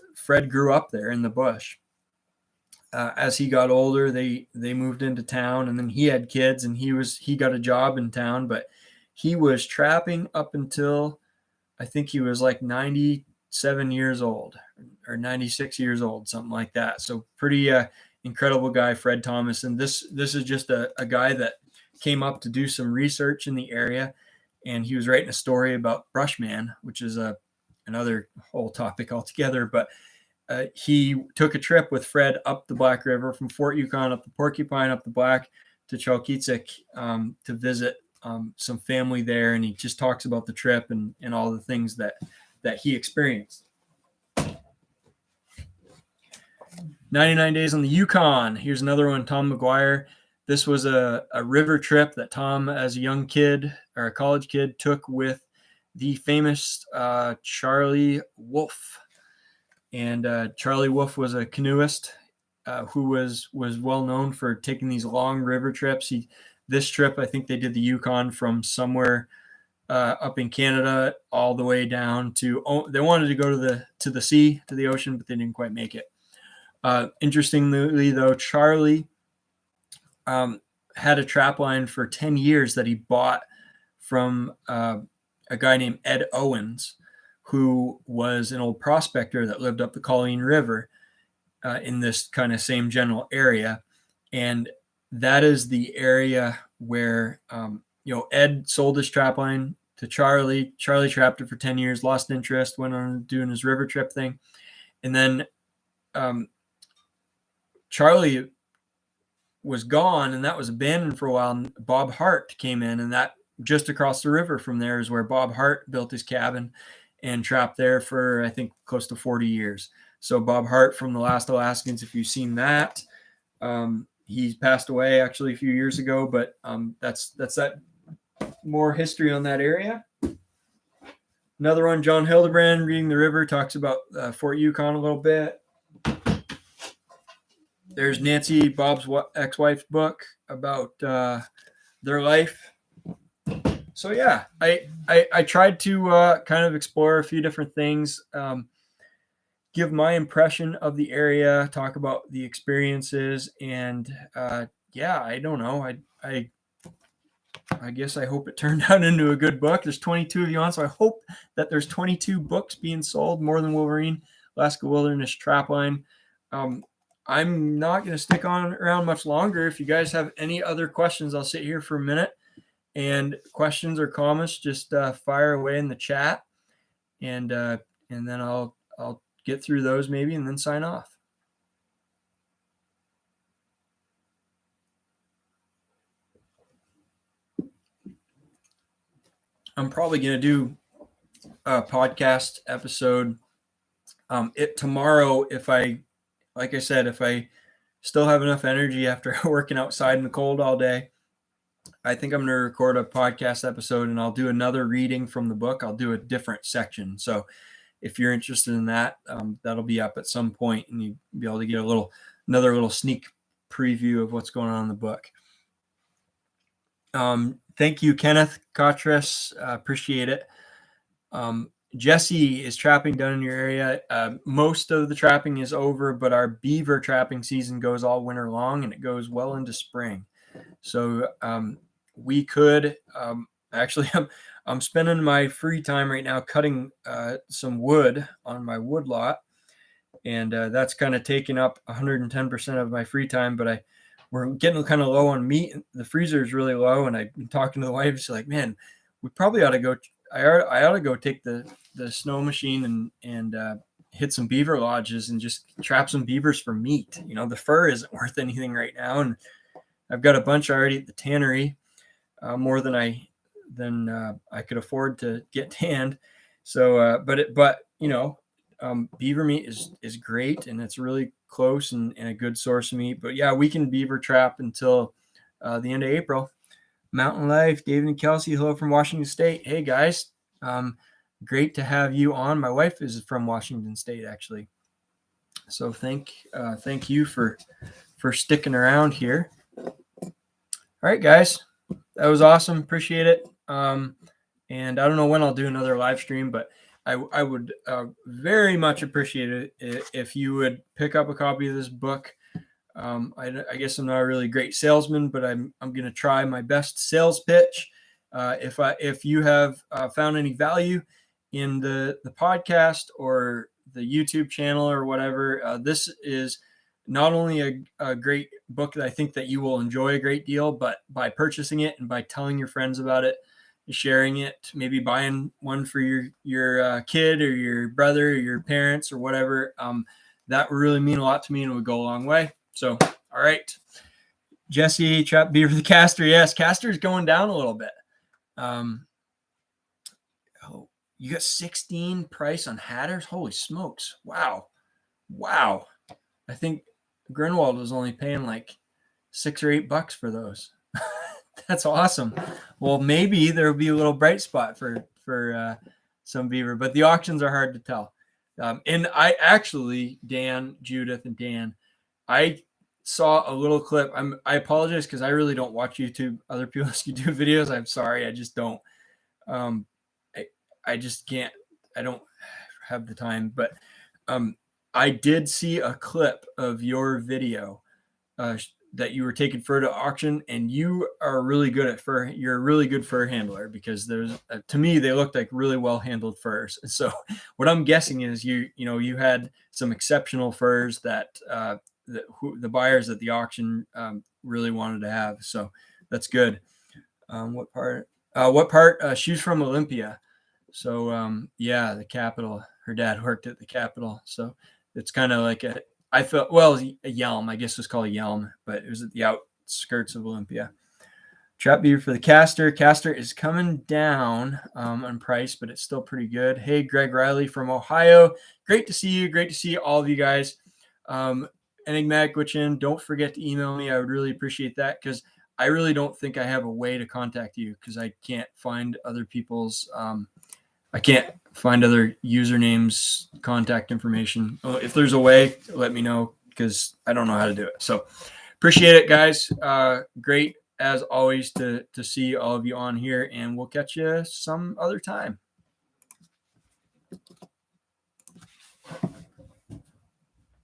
grew up there in the bush. As he got older, they moved into town, and then he had kids, and he got a job in town, but he was trapping up until I think he was like 97 years old or 96 years old, something like that. So pretty incredible guy, Fred Thomas. And this is just a guy that came up to do some research in the area, and he was writing a story about Brushman, which is another whole topic altogether. But he took a trip with Fred up the Black River from Fort Yukon, up the Porcupine, up the Black to Chalkitsik to visit some family there. And he just talks about the trip and all the things that he experienced. 99 Days on the Yukon. Here's another one, Tom McGuire. This was a river trip that Tom, as a young kid or a college kid, took with the famous Charlie Wolf. And Charlie Wolf was a canoeist who was well known for taking these long river trips. This trip, I think they did the Yukon from somewhere up in Canada all the way down to, they wanted to go to the sea, to the ocean, but they didn't quite make it. Interestingly though, Charlie had a trap line for 10 years that he bought from a guy named Ed Owens, who was an old prospector that lived up the Colleen River in this kind of same general area. And that is the area where, Ed sold his trap line to Charlie. Charlie trapped it for 10 years, lost interest, went on doing his river trip thing. And then Charlie was gone, and that was abandoned for a while. And Bob Hart came in, and that just across the river from there is where Bob Hart built his cabin and trapped there for, I think, close to 40 years. So Bob Hart from The Last Alaskans, if you've seen that, he passed away actually a few years ago, but that's that. More history on that area. Another one, John Hildebrand, Reading the River, talks about Fort Yukon a little bit. There's Nancy, Bob's ex-wife's book about their life. So yeah, I tried to kind of explore a few different things, give my impression of the area, talk about the experiences, and I don't know. I guess I hope it turned out into a good book. There's 22 of you on, so I hope that there's 22 books being sold, More Than Wolverine, Alaska Wilderness Trapline. I'm not going to stick around much longer. If you guys have any other questions, I'll sit here for a minute. And questions or comments, just fire away in the chat, and then I'll get through those maybe, and then sign off. I'm probably going to do a podcast episode tomorrow if I still have enough energy after working outside in the cold all day. I think I'm going to record a podcast episode, and I'll do another reading from the book. I'll do a different section. So if you're interested in that, that'll be up at some point, and you'll be able to get another little sneak preview of what's going on in the book. Thank you, Kenneth Cottress. Appreciate it. Jesse is trapping down in your area. Most of the trapping is over, but our beaver trapping season goes all winter long, and it goes well into spring. So we could actually, I'm spending my free time right now cutting some wood on my wood lot, and that's kind of taking up 110% of my free time. But we're getting kind of low on meat. The freezer is really low, and I've been talking to the wife. She's like, "Man, we probably ought to go. I ought to go take the snow machine and hit some beaver lodges and just trap some beavers for meat. The fur isn't worth anything right now, and I've got a bunch already at the tannery, more than I could afford to get tanned. So, beaver meat is great, and it's really close and a good source of meat. But yeah, we can beaver trap until the end of April. Mountain Life, David and Kelsey, hello from Washington State. Hey guys, great to have you on. My wife is from Washington State, actually. So thank you for sticking around here. All right, guys, that was awesome. Appreciate it. And I don't know when I'll do another live stream, but I would very much appreciate it if you would pick up a copy of this book. I guess I'm not a really great salesman, but I'm going to try my best sales pitch. If you have found any value in the podcast or the YouTube channel or whatever, this is not only a great book that I think that you will enjoy a great deal, but by purchasing it and by telling your friends about it, sharing it, maybe buying one for your kid or your brother or your parents or whatever, that would really mean a lot to me and would go a long way. So, all right, Jesse, trap beaver the Castor. Yes, Castor is going down a little bit. You got 16 price on Hatters? Holy smokes. Wow. I think Grunwald was only paying like $6 or $8 for those. That's awesome. Well, maybe there'll be a little bright spot for some beaver, but the auctions are hard to tell. And I actually, Dan, Judith, and Dan, I saw a little clip. I apologize because I really don't watch YouTube. Other people do videos. I'm sorry, I just don't. Um, I just can't. I don't have the time, but I did see a clip of your video that you were taking fur to auction, and you are really good at fur. You're a really good fur handler because there's to me they looked like really well handled furs. So what I'm guessing is you had some exceptional furs that the buyers at the auction really wanted to have. So that's good. What part? What part? She's from Olympia. So yeah, the Capitol. Her dad worked at the Capitol, so it's kind of like I felt well a Yelm. I guess it was called a Yelm, but it was at the outskirts of Olympia. Trap beaver for the Castor. Castor is coming down on price, but it's still pretty good. Hey, Greg Riley from Ohio. Great to see you. Great to see all of you guys. Enigmatic Witchin, don't forget to email me. I would really appreciate that because I really don't think I have a way to contact you because I can't find other people's I can't find other usernames, contact information. If there's a way, let me know because I don't know how to do it. So appreciate it, guys. Great as always to see all of you on here, and we'll catch you some other time.